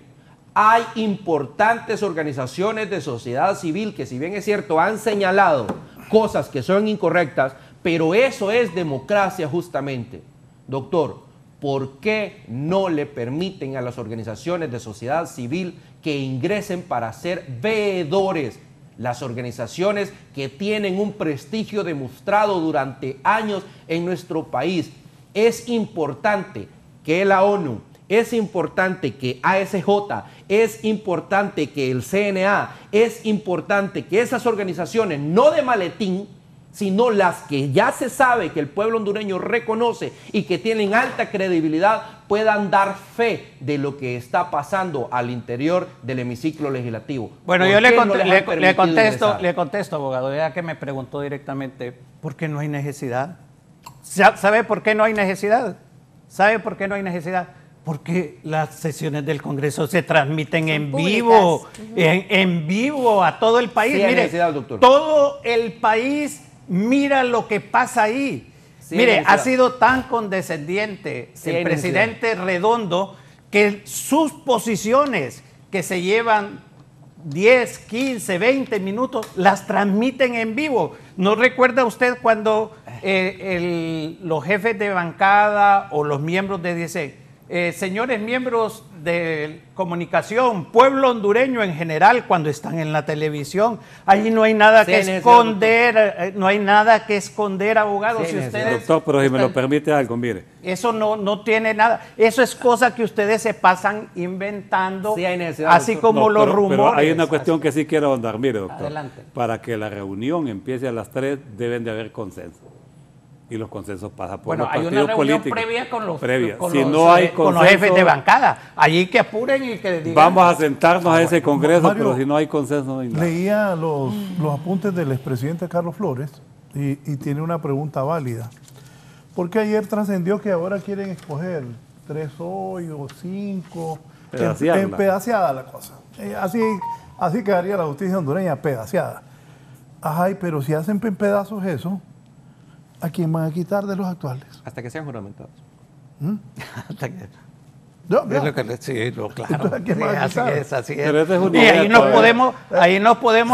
hay importantes organizaciones de sociedad civil que, si bien es cierto, han señalado cosas que son incorrectas, pero eso es democracia justamente. Doctor, ¿por qué no le permiten a las organizaciones de sociedad civil que ingresen para ser veedores? Las organizaciones que tienen un prestigio demostrado durante años en nuestro país. Es importante que la ONU, es importante que ASJ, es importante que el CNA, es importante que esas organizaciones, no de maletín, sino las que ya se sabe que el pueblo hondureño reconoce y que tienen alta credibilidad, puedan dar fe de lo que está pasando al interior del hemiciclo legislativo. Bueno, ¿Por yo qué no les han permitido ingresar? le contesto, abogado, ya que me preguntó directamente, ¿por qué no hay necesidad? ¿Sabe por qué no hay necesidad? ¿Sabe por qué no hay necesidad? Porque las sesiones del Congreso se transmiten en vivo, en vivo a todo el país. Sí hay Mire, necesidad, doctor. todo el país mira lo que pasa ahí. Sí, mire, necesidad. ha sido tan condescendiente Sí, el hay presidente Redondo que sus posiciones que se llevan 10, 15, 20 minutos, las transmiten en vivo. ¿No recuerda usted cuando los jefes de bancada o los miembros de DICE, señores miembros de comunicación, pueblo hondureño en general, cuando están en la televisión, ahí no hay nada Sí, que hay esconder, no hay nada que esconder, abogado. Sí, si ustedes, Doctor, pero si me lo están- permite algo, mire. eso no tiene nada. Eso es cosa que ustedes se pasan inventando, Sí hay necesidad, así doctor. como los rumores. Pero hay una cuestión que sí quiero ahondar. Mire, doctor. Adelante. Para que la reunión empiece a las 3 deben de haber consenso. Y los consensos pasan por Bueno, los hay partidos una reunión políticos. previa con los, Si no hay con los consenso, jefes de bancada. Allí que apuren y que digan. vamos a sentarnos a ese congreso, Mario, pero si no hay consenso no hay nada. Leía los apuntes del expresidente Carlos Flores y tiene una pregunta válida. Porque ayer trascendió que ahora quieren escoger 3 hoy o 5. Pedacearla. Pedaceada la cosa. Así quedaría la justicia hondureña, pedaceada. Ajá, pero si hacen en pedazos eso, ¿a quién van a quitar de los actuales? Hasta que sean juramentados. Hasta que- No, Es lo que sí, claro. Entonces, ¿qué Sí, más así sabe? es, así es. Pero ese es un Y ahí reto, nos podemos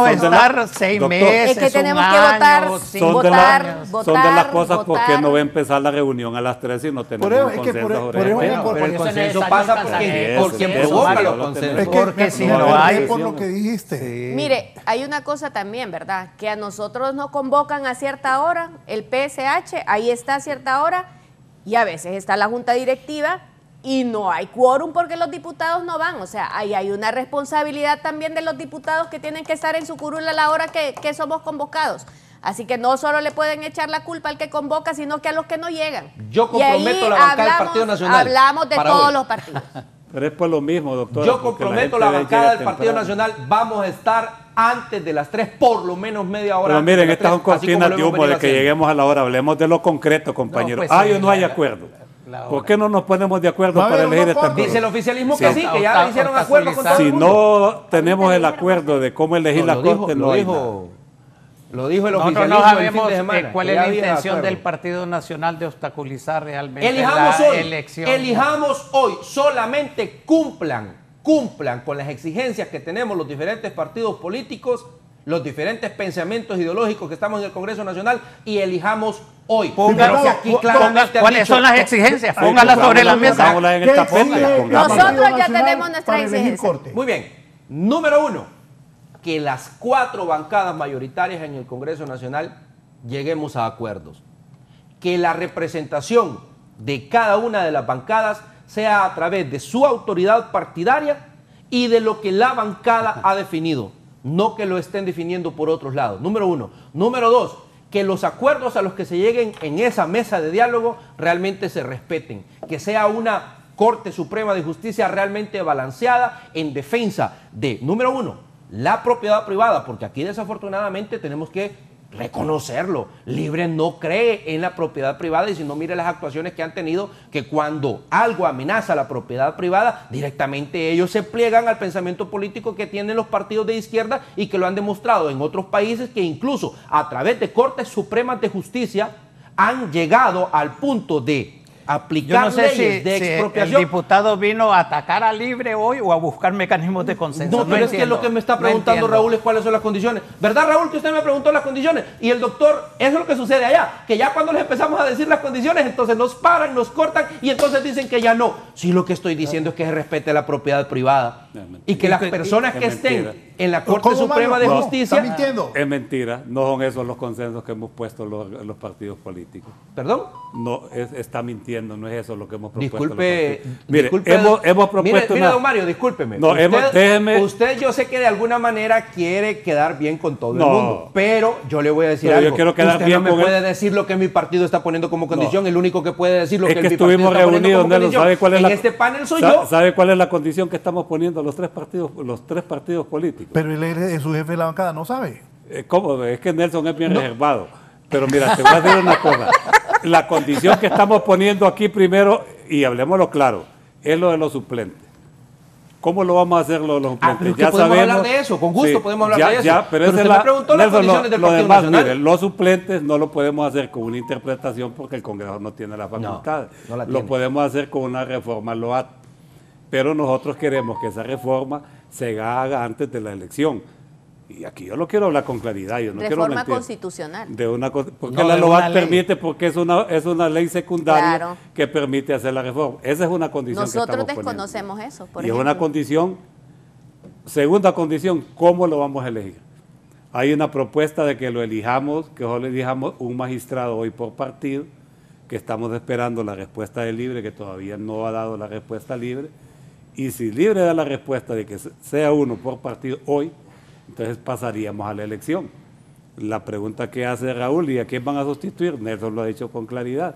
Son de la- estar 6 Doctor. meses, Es que tenemos un que votar, año, sin cinco Son de, votar, años. son de las cosas votar. porque no va a empezar la reunión a las 3 y no tenemos Por eso, un es que consenso por sobre eso- el por eso- tema. por Pero el eso consenso necesarios pasa cansaneros, porque eso, provoca Mario, los lo consensos. tenemos. Porque si no va a haber hay- es por lo sesión. que dijiste. Sí. Mire, hay una cosa también, ¿verdad? Que a nosotros nos convocan a cierta hora, el PSH, ahí está a cierta hora, y a veces está la junta directiva y no hay quórum porque los diputados no van. O sea, ahí hay una responsabilidad también de los diputados que tienen que estar en su curul a la hora que somos convocados. Así que no solo le pueden echar la culpa al que convoca, sino que a los que no llegan. Yo Y ahí comprometo la bancada del Partido Nacional Hablamos de para todos hoy. los partidos. Pero es por lo mismo, doctor. Yo comprometo la bancada del Partido Nacional, vamos a estar antes de las 3, por lo menos media hora. Pero antes de miren, las estas son 3, así como cortinas lo de hemos humo de venido que haciendo. lleguemos a la hora. Hablemos de lo concreto, compañeros. pues sí, ¿Hay o no hay acuerdo? la ¿Por hora. qué no nos ponemos de acuerdo Va a para haber elegir unos esta pocos. Dice el oficialismo Sí. que sí, que ya hicieron acuerdo con todo Si el mundo. no tenemos el acuerdo de cómo elegir la corte, no hay nada. Lo dijo el Nosotros oficialismo no el fin sabemos de semana. cuál que es ya la había intención acuerdo. del Partido Nacional de obstaculizar realmente Elijamos la hoy, elección. elijamos hoy, solamente cumplan con las exigencias que tenemos los diferentes partidos políticos, los diferentes pensamientos ideológicos que estamos en el Congreso Nacional y elijamos hoy. Ponga- Porque aquí claramente han ¿Cuáles dicho- son las exigencias? Póngalas sobre la mesa. Pongámoslas en el ¿Qué tapete. exige el pongámoslas. Nosotros Partido ya Nacional tenemos nuestra para elegir exigencia. corte? Muy bien. Número 1, que las 4 bancadas mayoritarias en el Congreso Nacional lleguemos a acuerdos. Que la representación de cada una de las bancadas sea a través de su autoridad partidaria y de lo que la bancada ha definido, no que lo estén definiendo por otros lados. Número 1. Número 2, que los acuerdos a los que se lleguen en esa mesa de diálogo realmente se respeten, que sea una Corte Suprema de Justicia realmente balanceada en defensa de, número 1, la propiedad privada, porque aquí desafortunadamente tenemos que reconocerlo. Libre no cree en la propiedad privada y si no, mire las actuaciones que han tenido, que cuando algo amenaza la propiedad privada, directamente ellos se pliegan al pensamiento político que tienen los partidos de izquierda y que lo han demostrado en otros países, que incluso a través de Cortes Supremas de Justicia han llegado al punto de Yo aplicar no sé leyes de si el expropiación. diputado vino a atacar a Libre hoy o a buscar mecanismos de consenso. No, pero es que entiendo, lo que me está no preguntando entiendo. Raúl es cuáles son las condiciones. ¿Verdad, Raúl, que usted me preguntó las condiciones? Y el doctor, eso es lo que sucede allá, que ya cuando les empezamos a decir las condiciones, entonces nos paran, nos cortan y entonces dicen que ya no. Sí, lo que estoy diciendo es que se respete la propiedad privada y que las personas que Es mentira. estén en la Corte ¿Cómo, Suprema Mario? de ¿Cómo? Justicia... ¿Está mintiendo? Es mentira, no son esos los consensos que hemos puesto los partidos políticos. ¿Perdón? No, está mintiendo, no es eso lo que hemos propuesto. Disculpe, los partidos. Mire, disculpe, hemos propuesto mire, una... don Mario, discúlpeme. No, déjeme- usted yo sé que de alguna manera quiere quedar bien con todo No. el mundo, pero yo le voy a decir Pero yo algo. quiero quedar usted bien no me con él. puede decir lo que mi partido está poniendo como condición, el único que puede decir lo Es que que mi partido estuvimos está poniendo reunidos, como Nelson, condición. ¿sabe cuál es en la... este panel soy yo. ¿Sabe cuál es la condición que estamos poniendo los tres partidos políticos? Pero él es su jefe de la bancada, no sabe. ¿Cómo? Es que Nelson es bien reservado. Pero mira, te voy a decir una cosa. La condición que estamos poniendo aquí primero, y hablemoslo claro, es lo de los suplentes. ¿Cómo lo vamos a hacer lo de los suplentes? pero es que podemos hablar de eso, con gusto podemos hablar de eso. pero Pero esa usted es me la, preguntó las Nelson, condiciones del lo Partido demás, Nacional. mire, los suplentes no lo podemos hacer con una interpretación porque el Congreso no tiene la facultad. no la Lo tiene. podemos hacer con una reforma LOAT. Pero nosotros queremos que esa reforma se haga antes de la elección. Y aquí yo lo quiero hablar con claridad, yo no quiero Reforma mentir. constitucional. Porque No, la de LOAT una ley. permite, porque es una ley secundaria Claro. que permite hacer la reforma. Esa es una condición que Nosotros estamos poniendo. desconocemos eso, por Y es ejemplo. una condición, segunda condición, ¿cómo lo vamos a elegir? Hay una propuesta de que lo elijamos, que solo elijamos un magistrado hoy por partido, que estamos esperando la respuesta de Libre, que todavía no ha dado la respuesta Libre. Y si Libre da la respuesta de que sea uno por partido hoy, entonces pasaríamos a la elección. La pregunta que hace Raúl, ¿y a quién van a sustituir? Nelson lo ha dicho con claridad,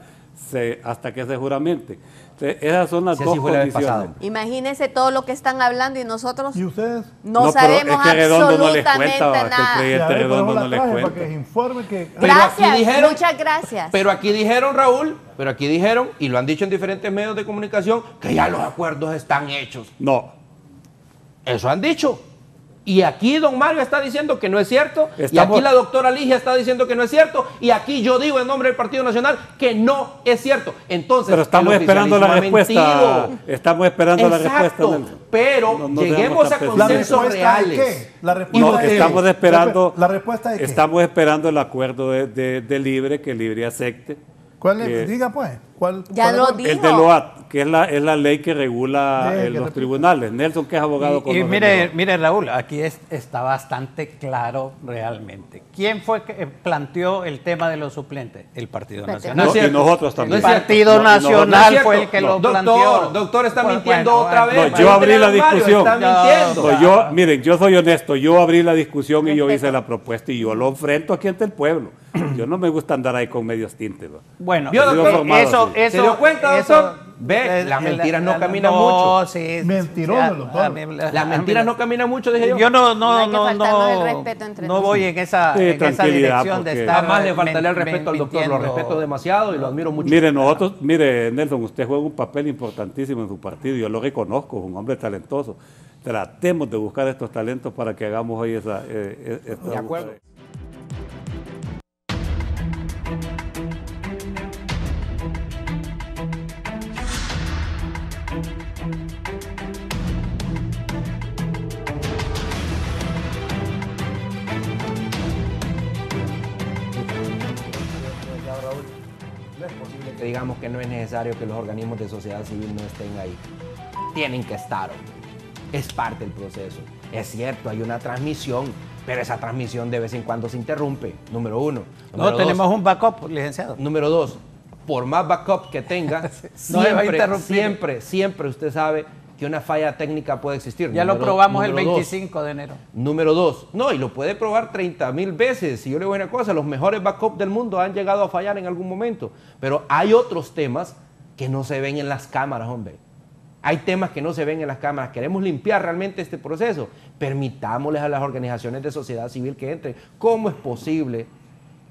hasta que se juramente. Entonces, esas son las Si dos así fue la vez condiciones. pasada. Imagínense todo lo que están hablando y nosotros ¿Y ustedes? no pero sabemos es que Redondo no les absolutamente cuenta, que el nada. presidente Ya, por eso Redondo la no les traje, para cuenta. que informe que... Pero aquí Gracias, dijeron- muchas gracias. Pero aquí dijeron, Raúl, y lo han dicho en diferentes medios de comunicación, que ya los acuerdos están hechos. No, Eso han dicho. Y aquí don Mario está diciendo que no es cierto, y Estamos- aquí la doctora Ligia está diciendo que no es cierto, y aquí yo digo en nombre del Partido Nacional que no es cierto. Entonces, Pero estamos el esperando la oficialismo ha respuesta. mentido. Estamos esperando la respuesta. Exacto, Nelson. pero No lleguemos seamos a tan ¿La consensos respuesta de reales. qué? ¿La No, respuesta de qué? estamos esperando. ¿La respuesta de qué? Estamos esperando el acuerdo de Libre, que Libre acepte. ¿Cuál es? que- Diga pues. ¿Cuál Ya cuál lo es? dijo. El de LOAT, que es la ley que regula Que los repita. tribunales. Nelson, que es abogado con Y los mire Raúl, aquí está bastante claro realmente. ¿Quién fue que planteó el tema de los suplentes? El Partido Espérate. Nacional. No es cierto. y nosotros No también. es cierto. Partido No, no, Nacional no es cierto. fue el que lo planteó. Doctor, está Bueno, mintiendo bueno, otra bueno. vez. No, yo abrí Pregúntele la a don Mario, discusión. Está mintiendo. No, miren, yo soy honesto, yo abrí la discusión y yo hice la propuesta y yo lo enfrento aquí ante el pueblo. Yo no me gusta andar ahí con medios tintes. ¿va? Bueno, ¿Vio, doctor? eso, ¿Se ¿Se dio cuenta, doctor? Ve, las mentiras no caminan mucho. Sí, Mentiroso, sí, doctor. Las mentiras no caminan mucho, dije yo. Yo no hay que faltarnos el respeto entre no voy en esa, Sí, en esa tranquilidad, dirección de porque- estar. Jamás le faltaría el respeto al doctor, lo mintiendo. respeto demasiado y lo admiro mucho. Mire, Nelson, usted juega un papel importantísimo en su partido, yo lo reconozco, es un hombre talentoso. Tratemos de buscar estos talentos para que hagamos hoy esta De acuerdo. Que digamos que no es necesario que los organismos de sociedad civil no estén ahí. Tienen que estar. Es parte del proceso. Es cierto, hay una transmisión, pero esa transmisión de vez en cuando se interrumpe. Número uno. No, Número tenemos dos. un backup, licenciado. Número dos, por más backup que tenga, No le va a interrumpir. siempre usted sabe que una falla técnica puede existir. Ya lo Número- probamos el número dos. 25 de enero. Número dos, no, y lo puede probar 30,000 veces. Y yo le digo una cosa, los mejores backups del mundo han llegado a fallar en algún momento. Pero hay otros temas que no se ven en las cámaras, hombre. Hay temas que no se ven en las cámaras. Queremos limpiar realmente este proceso. Permitámosles a las organizaciones de sociedad civil que entren. ¿Cómo es posible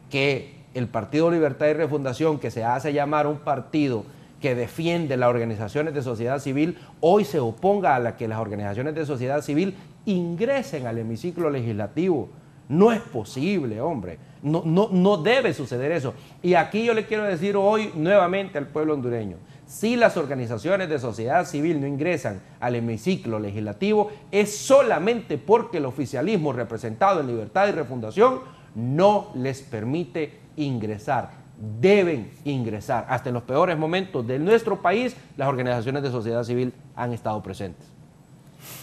que el Partido Libertad y Refundación, que se hace llamar un partido que defiende las organizaciones de sociedad civil, hoy se oponga a la que las organizaciones de sociedad civil ingresen al hemiciclo legislativo? No es posible, hombre. No debe suceder eso. Y aquí yo le quiero decir hoy nuevamente al pueblo hondureño, si las organizaciones de sociedad civil no ingresan al hemiciclo legislativo, es solamente porque el oficialismo representado en Libertad y Refundación no les permite ingresar. Deben ingresar. Hasta en los peores momentos de nuestro país, las organizaciones de sociedad civil han estado presentes.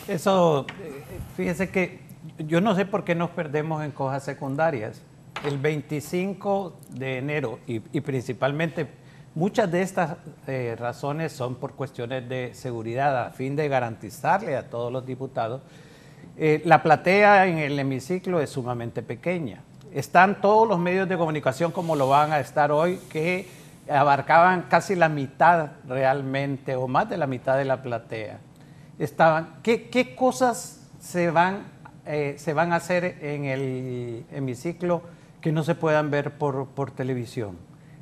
Eso, fíjese que yo no sé por qué nos perdemos en cosas secundarias. El 25 de enero y principalmente muchas de estas razones son por cuestiones de seguridad a fin de garantizarle a todos los diputados. La platea en el hemiciclo es sumamente pequeña. Están todos los medios de comunicación como lo van a estar hoy, que abarcaban casi la mitad realmente, o más de la mitad de la platea. ¿Qué cosas se van a hacer en el hemiciclo que no se puedan ver por televisión?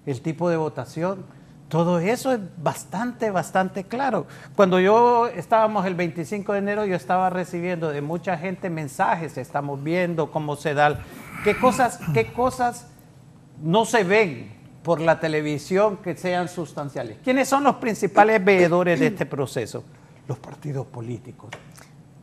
El tipo de votación, todo eso es bastante claro. Cuando estábamos el 25 de enero, yo estaba recibiendo de mucha gente mensajes, estamos viendo cómo se da, qué cosas no se ven por la televisión que sean sustanciales. ¿Quiénes son los principales veedores de este proceso? Los partidos políticos.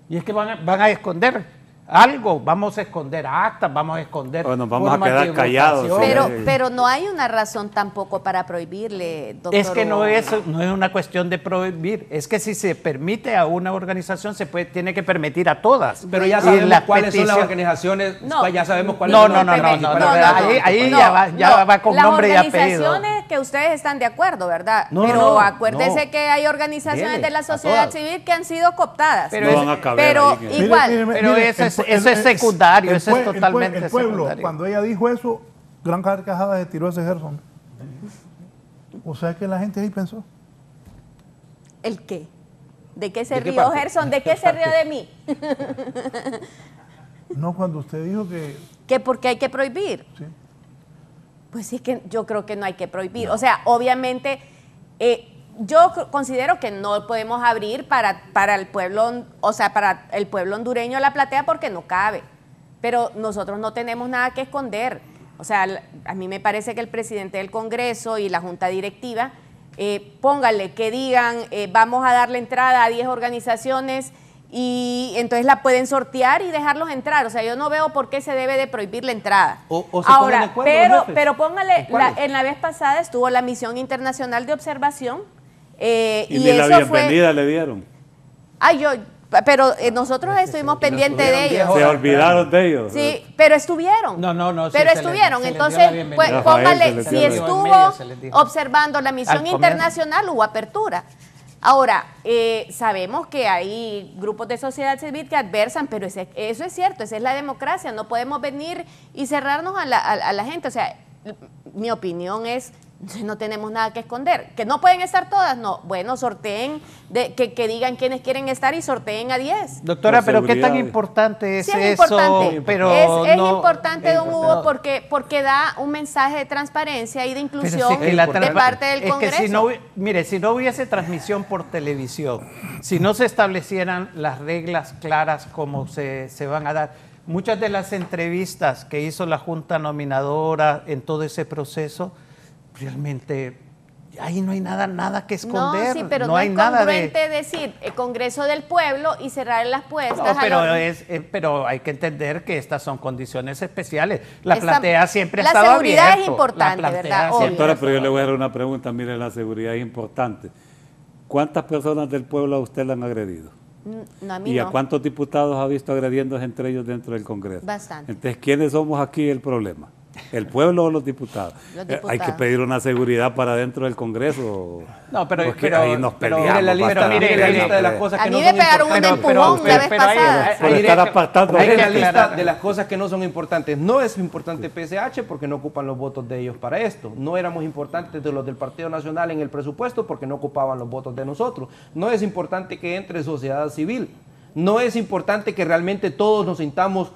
Y es que van a esconder algo, vamos a esconder actas, vamos a esconder. Bueno, vamos a formas quedar de callados. votación. Pero no hay una razón tampoco para prohibirle, doctor. Es que no es una cuestión de prohibir, es que si se permite a una organización, tiene que permitir a todas. Pero ya Y sabemos la cuáles son las petición- organizaciones, No. ya sabemos cuáles No, son no, las no, principales. ahí No, ya va con las nombre y apellido. organizaciones que ustedes están de acuerdo, ¿verdad? No, pero no, acuérdese no. que hay organizaciones Dele, de la a sociedad todas. civil que han sido cooptadas. Pero No van a caber pero ahí, que- igual. Pero eso es secundario, eso es totalmente el pueblo, secundario. cuando ella dijo eso, gran carcajada se tiró ese Gerson. O sea que la gente ahí pensó. ¿El qué? ¿De qué se ¿De qué rió parte? Gerson? ¿De qué se rió de mí? No, cuando usted dijo que... ¿Que porque hay que prohibir? Sí. Pues sí que yo creo que no hay que prohibir. O sea, obviamente yo considero que no podemos abrir para el pueblo, o sea, para el pueblo hondureño la platea porque no cabe. Pero nosotros no tenemos nada que esconder. O sea, a mí me parece que el presidente del Congreso y la Junta Directiva, póngale que digan, vamos a darle entrada a 10 organizaciones y entonces la pueden sortear y dejarlos entrar. O sea, yo no veo por qué se debe de prohibir la entrada. O se ponen de acuerdo, pero póngale, en la vez pasada estuvo la Misión Internacional de Observación y ni la bienvenida le dieron. Pero nosotros estuvimos pendientes de ellos. Se olvidaron de ellos. Sí, pero estuvieron. No. Pero estuvieron. Entonces, pues, póngale, si estuvo observando la misión internacional, hubo apertura. Ahora, sabemos que hay grupos de sociedad civil que adversan, pero eso es cierto, esa es la democracia. No podemos venir y cerrarnos a la gente. O sea, mi opinión es, no tenemos nada que esconder. ¿Que no pueden estar todas? No. Bueno, sorteen, que digan quiénes quieren estar y sorteen a 10. Doctora, pero ¿qué tan importante es sí, es eso? Importante. Pero es importante, don Hugo, porque da un mensaje de transparencia y de inclusión de parte del Congreso. Que si no hubiese transmisión por televisión, si no se establecieran las reglas claras como se van a dar, muchas de las entrevistas que hizo la Junta Nominadora en todo ese proceso, realmente ahí no hay nada que esconder. No, sí, pero no es congruente decir el Congreso del Pueblo y cerrar las puertas. No, pero hay que entender que estas son condiciones especiales. La platea siempre ha estado abierta. La seguridad es importante, ¿verdad? Doctora, pero yo le voy a dar una pregunta. Mire, la seguridad es importante. ¿Cuántas personas del pueblo a usted le han agredido? No, a mí ¿Y no. a cuántos diputados ha visto agrediendo entre ellos dentro del Congreso? Bastante. Entonces, ¿quiénes somos aquí el problema? ¿El pueblo o los diputados? Hay que pedir una seguridad para dentro del Congreso. No, pero ahí nos peleamos. Mire la lista de las cosas que no son importantes. A mí me pegaron un empujón la vez pasada. Mire la lista de las cosas que no son importantes. No es importante PSH porque no ocupan los votos de ellos para esto. No éramos importantes de los del Partido Nacional en el presupuesto porque no ocupaban los votos de nosotros. No es importante que entre sociedad civil. No es importante que realmente todos nos sintamos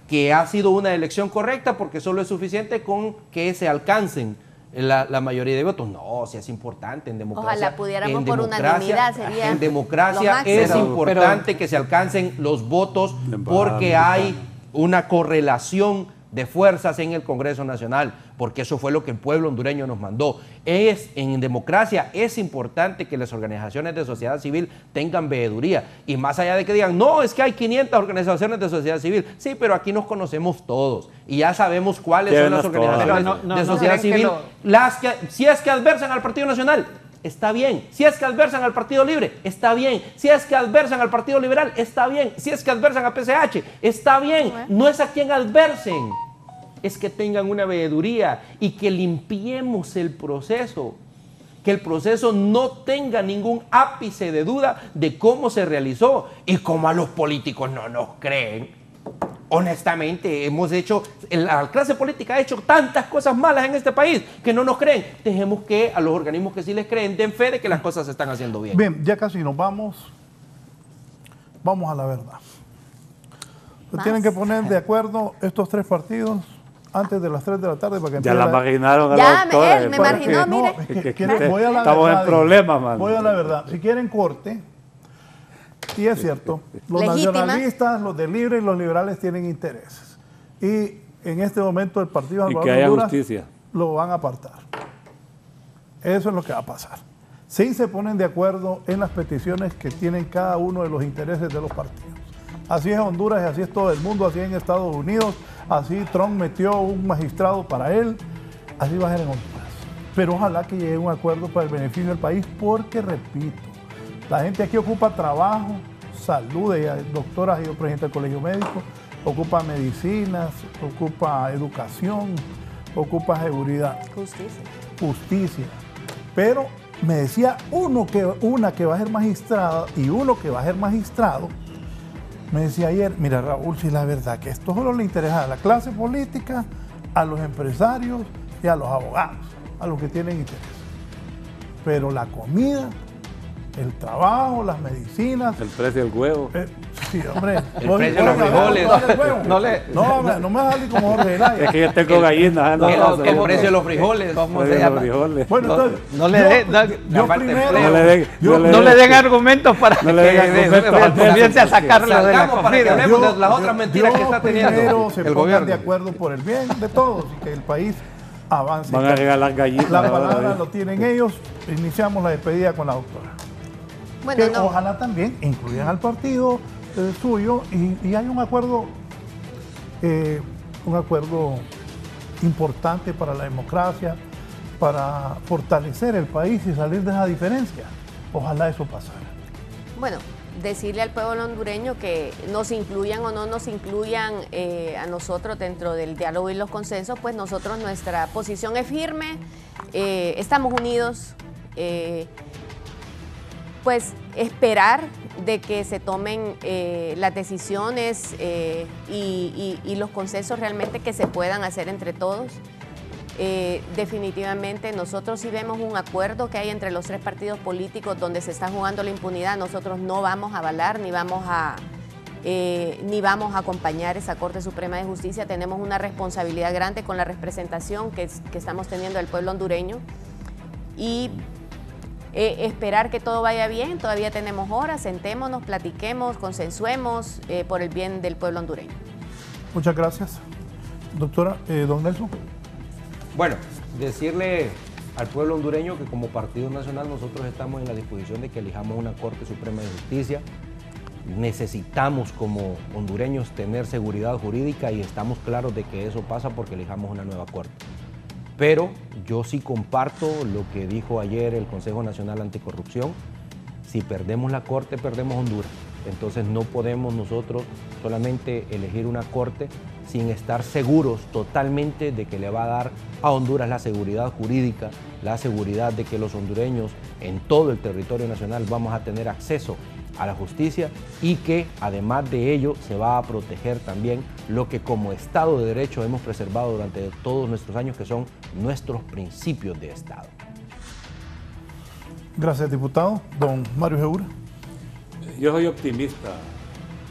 que ha sido una elección correcta porque solo es suficiente con que se alcancen la mayoría de votos. No, si es importante en democracia. Ojalá pudiéramos por unanimidad, sería en democracia es importante que se alcancen los votos porque hay una correlación de fuerzas en el Congreso Nacional, porque eso fue lo que el pueblo hondureño nos mandó. En democracia es importante que las organizaciones de sociedad civil tengan veeduría, y más allá de que digan, no, es que hay 500 organizaciones de sociedad civil, sí, pero aquí nos conocemos todos, y ya sabemos cuáles son las organizaciones de sociedad civil, si es que adversan al Partido Nacional, está bien. Si es que adversan al Partido Libre, está bien. Si es que adversan al Partido Liberal, está bien. Si es que adversan a PSH, está bien. No es a quien adversen, es que tengan una veeduría y que limpiemos el proceso. Que el proceso no tenga ningún ápice de duda de cómo se realizó. Y como a los políticos no nos creen, honestamente, la clase política ha hecho tantas cosas malas en este país que no nos creen. Dejemos que a los organismos que sí les creen den fe de que las cosas se están haciendo bien. Bien, ya casi nos vamos. Vamos a la verdad. Se tienen que poner de acuerdo estos tres partidos antes de las 3 de la tarde para que ya la marginaron a la doctora. Me marginó, mire. Estamos en problemas, man. Voy a la verdad. Si quieren corte, y es cierto, los nacionalistas, los del Libre y los liberales tienen intereses. Y en este momento el Partido Salvador de Honduras lo van a apartar. Eso es lo que va a pasar. Sí se ponen de acuerdo en las peticiones que tienen cada uno de los intereses de los partidos. Así es Honduras y así es todo el mundo, así es en Estados Unidos, así Trump metió un magistrado para él, así va a ser en Honduras. Pero ojalá que llegue a un acuerdo para el beneficio del país porque, repito, la gente aquí ocupa trabajo, salud, doctora ha sido presidente del Colegio Médico, ocupa medicinas, ocupa educación, ocupa seguridad. Justicia. Pero me decía una que va a ser magistrada y uno que va a ser magistrado, me decía ayer, mira Raúl, si la verdad que esto solo le interesa a la clase política, a los empresarios y a los abogados, a los que tienen interés. Pero la comida, el trabajo, las medicinas... El precio del huevo. Sí, hombre. El precio de los frijoles. No me sale como Jorge Zelaya. Es que yo tengo gallinas. El precio de los frijoles. ¿Cómo se llama? Bueno, entonces, No le den argumentos para No le den argumentos que comience a sacarlo de la Para que comida. hablemos de las otras mentiras que está primero teniendo se el pongan gobierno. de acuerdo por el bien de todos y que el país avance. Van a regalar gallinas. La palabra lo tienen ellos. Iniciamos la despedida con la doctora. Bueno, Que no. ojalá también incluyan al partido suyo y hay un acuerdo importante para la democracia, para fortalecer el país y salir de esa diferencia. Ojalá eso pasara. Bueno, decirle al pueblo hondureño que nos incluyan o no nos incluyan a nosotros dentro del diálogo y los consensos, pues nosotros nuestra posición es firme, estamos unidos, pues esperar de que se tomen las decisiones y los consensos realmente que se puedan hacer entre todos. Definitivamente nosotros sí vemos un acuerdo que hay entre los tres partidos políticos donde se está jugando la impunidad. Nosotros no vamos a avalar ni vamos a acompañar esa Corte Suprema de Justicia. Tenemos una responsabilidad grande con la representación que estamos teniendo del pueblo hondureño y esperar que todo vaya bien. Todavía tenemos horas, sentémonos, platiquemos, consensuemos por el bien del pueblo hondureño. Muchas gracias. Doctora, don Nelson. Bueno, decirle al pueblo hondureño que como Partido Nacional nosotros estamos en la disposición de que elijamos una Corte Suprema de Justicia. Necesitamos como hondureños tener seguridad jurídica y estamos claros de que eso pasa porque elijamos una nueva Corte. Pero yo sí comparto lo que dijo ayer el Consejo Nacional Anticorrupción. Si perdemos la Corte, perdemos Honduras. Entonces no podemos nosotros solamente elegir una Corte sin estar seguros totalmente de que le va a dar a Honduras la seguridad jurídica, la seguridad de que los hondureños en todo el territorio nacional vamos a tener acceso a la justicia y que además de ello se va a proteger también lo que como Estado de Derecho hemos preservado durante todos nuestros años, que son nuestros principios de Estado. Gracias, diputado. Don Mario Segura. Yo soy optimista,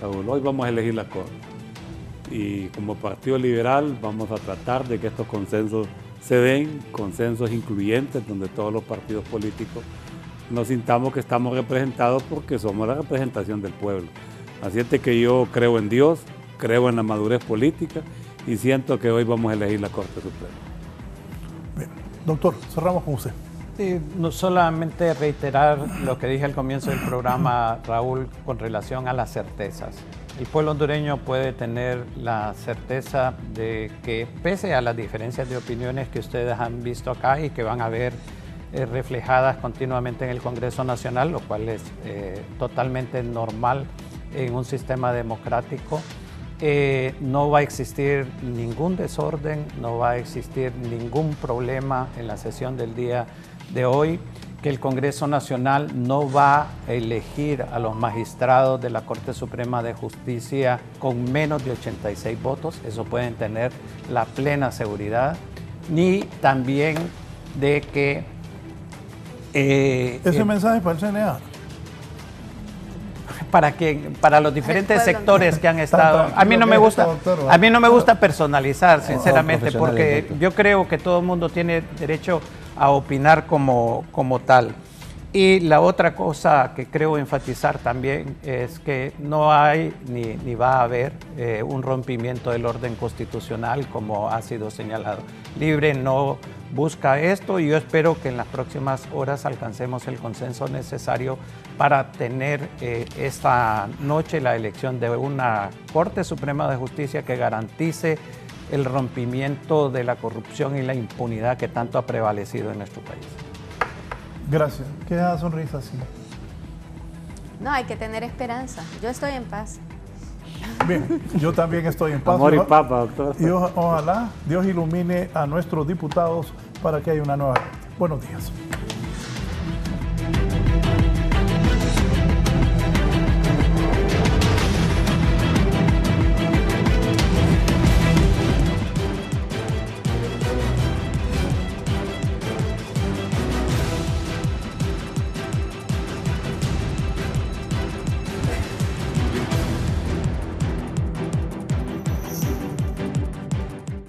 Raúl. Hoy vamos a elegir la Corte. Y como Partido Liberal vamos a tratar de que estos consensos se den, consensos incluyentes, donde todos los partidos políticos nos sintamos que estamos representados porque somos la representación del pueblo. Así es de que yo creo en Dios, creo en la madurez política y siento que hoy vamos a elegir la Corte Suprema. Bien. Doctor, cerramos con usted. Sí, no solamente reiterar lo que dije al comienzo del programa, Raúl, con relación a las certezas. El pueblo hondureño puede tener la certeza de que, pese a las diferencias de opiniones que ustedes han visto acá y que van a ver reflejadas continuamente en el Congreso Nacional, lo cual es totalmente normal en un sistema democrático, no va a existir ningún desorden, no va a existir ningún problema en la sesión del día de hoy, que el Congreso Nacional no va a elegir a los magistrados de la Corte Suprema de Justicia con menos de 86 votos, eso pueden tener la plena seguridad, ni también de que... ese mensaje para el CNA. Para los diferentes sectores que han estado. A mí no me gusta personalizar, sinceramente, porque yo creo que todo el mundo tiene derecho a opinar como tal. Y la otra cosa que creo enfatizar también es que no hay ni va a haber un rompimiento del orden constitucional como ha sido señalado. Libre no busca esto y yo espero que en las próximas horas alcancemos el consenso necesario para tener esta noche la elección de una Corte Suprema de Justicia que garantice el rompimiento de la corrupción y la impunidad que tanto ha prevalecido en nuestro país. Gracias. Queda sonrisa así. No, hay que tener esperanza. Yo estoy en paz. Bien, yo también estoy en paz. Amor y papa, doctor. Y ojalá Dios ilumine a nuestros diputados para que haya una nueva. Buenos días.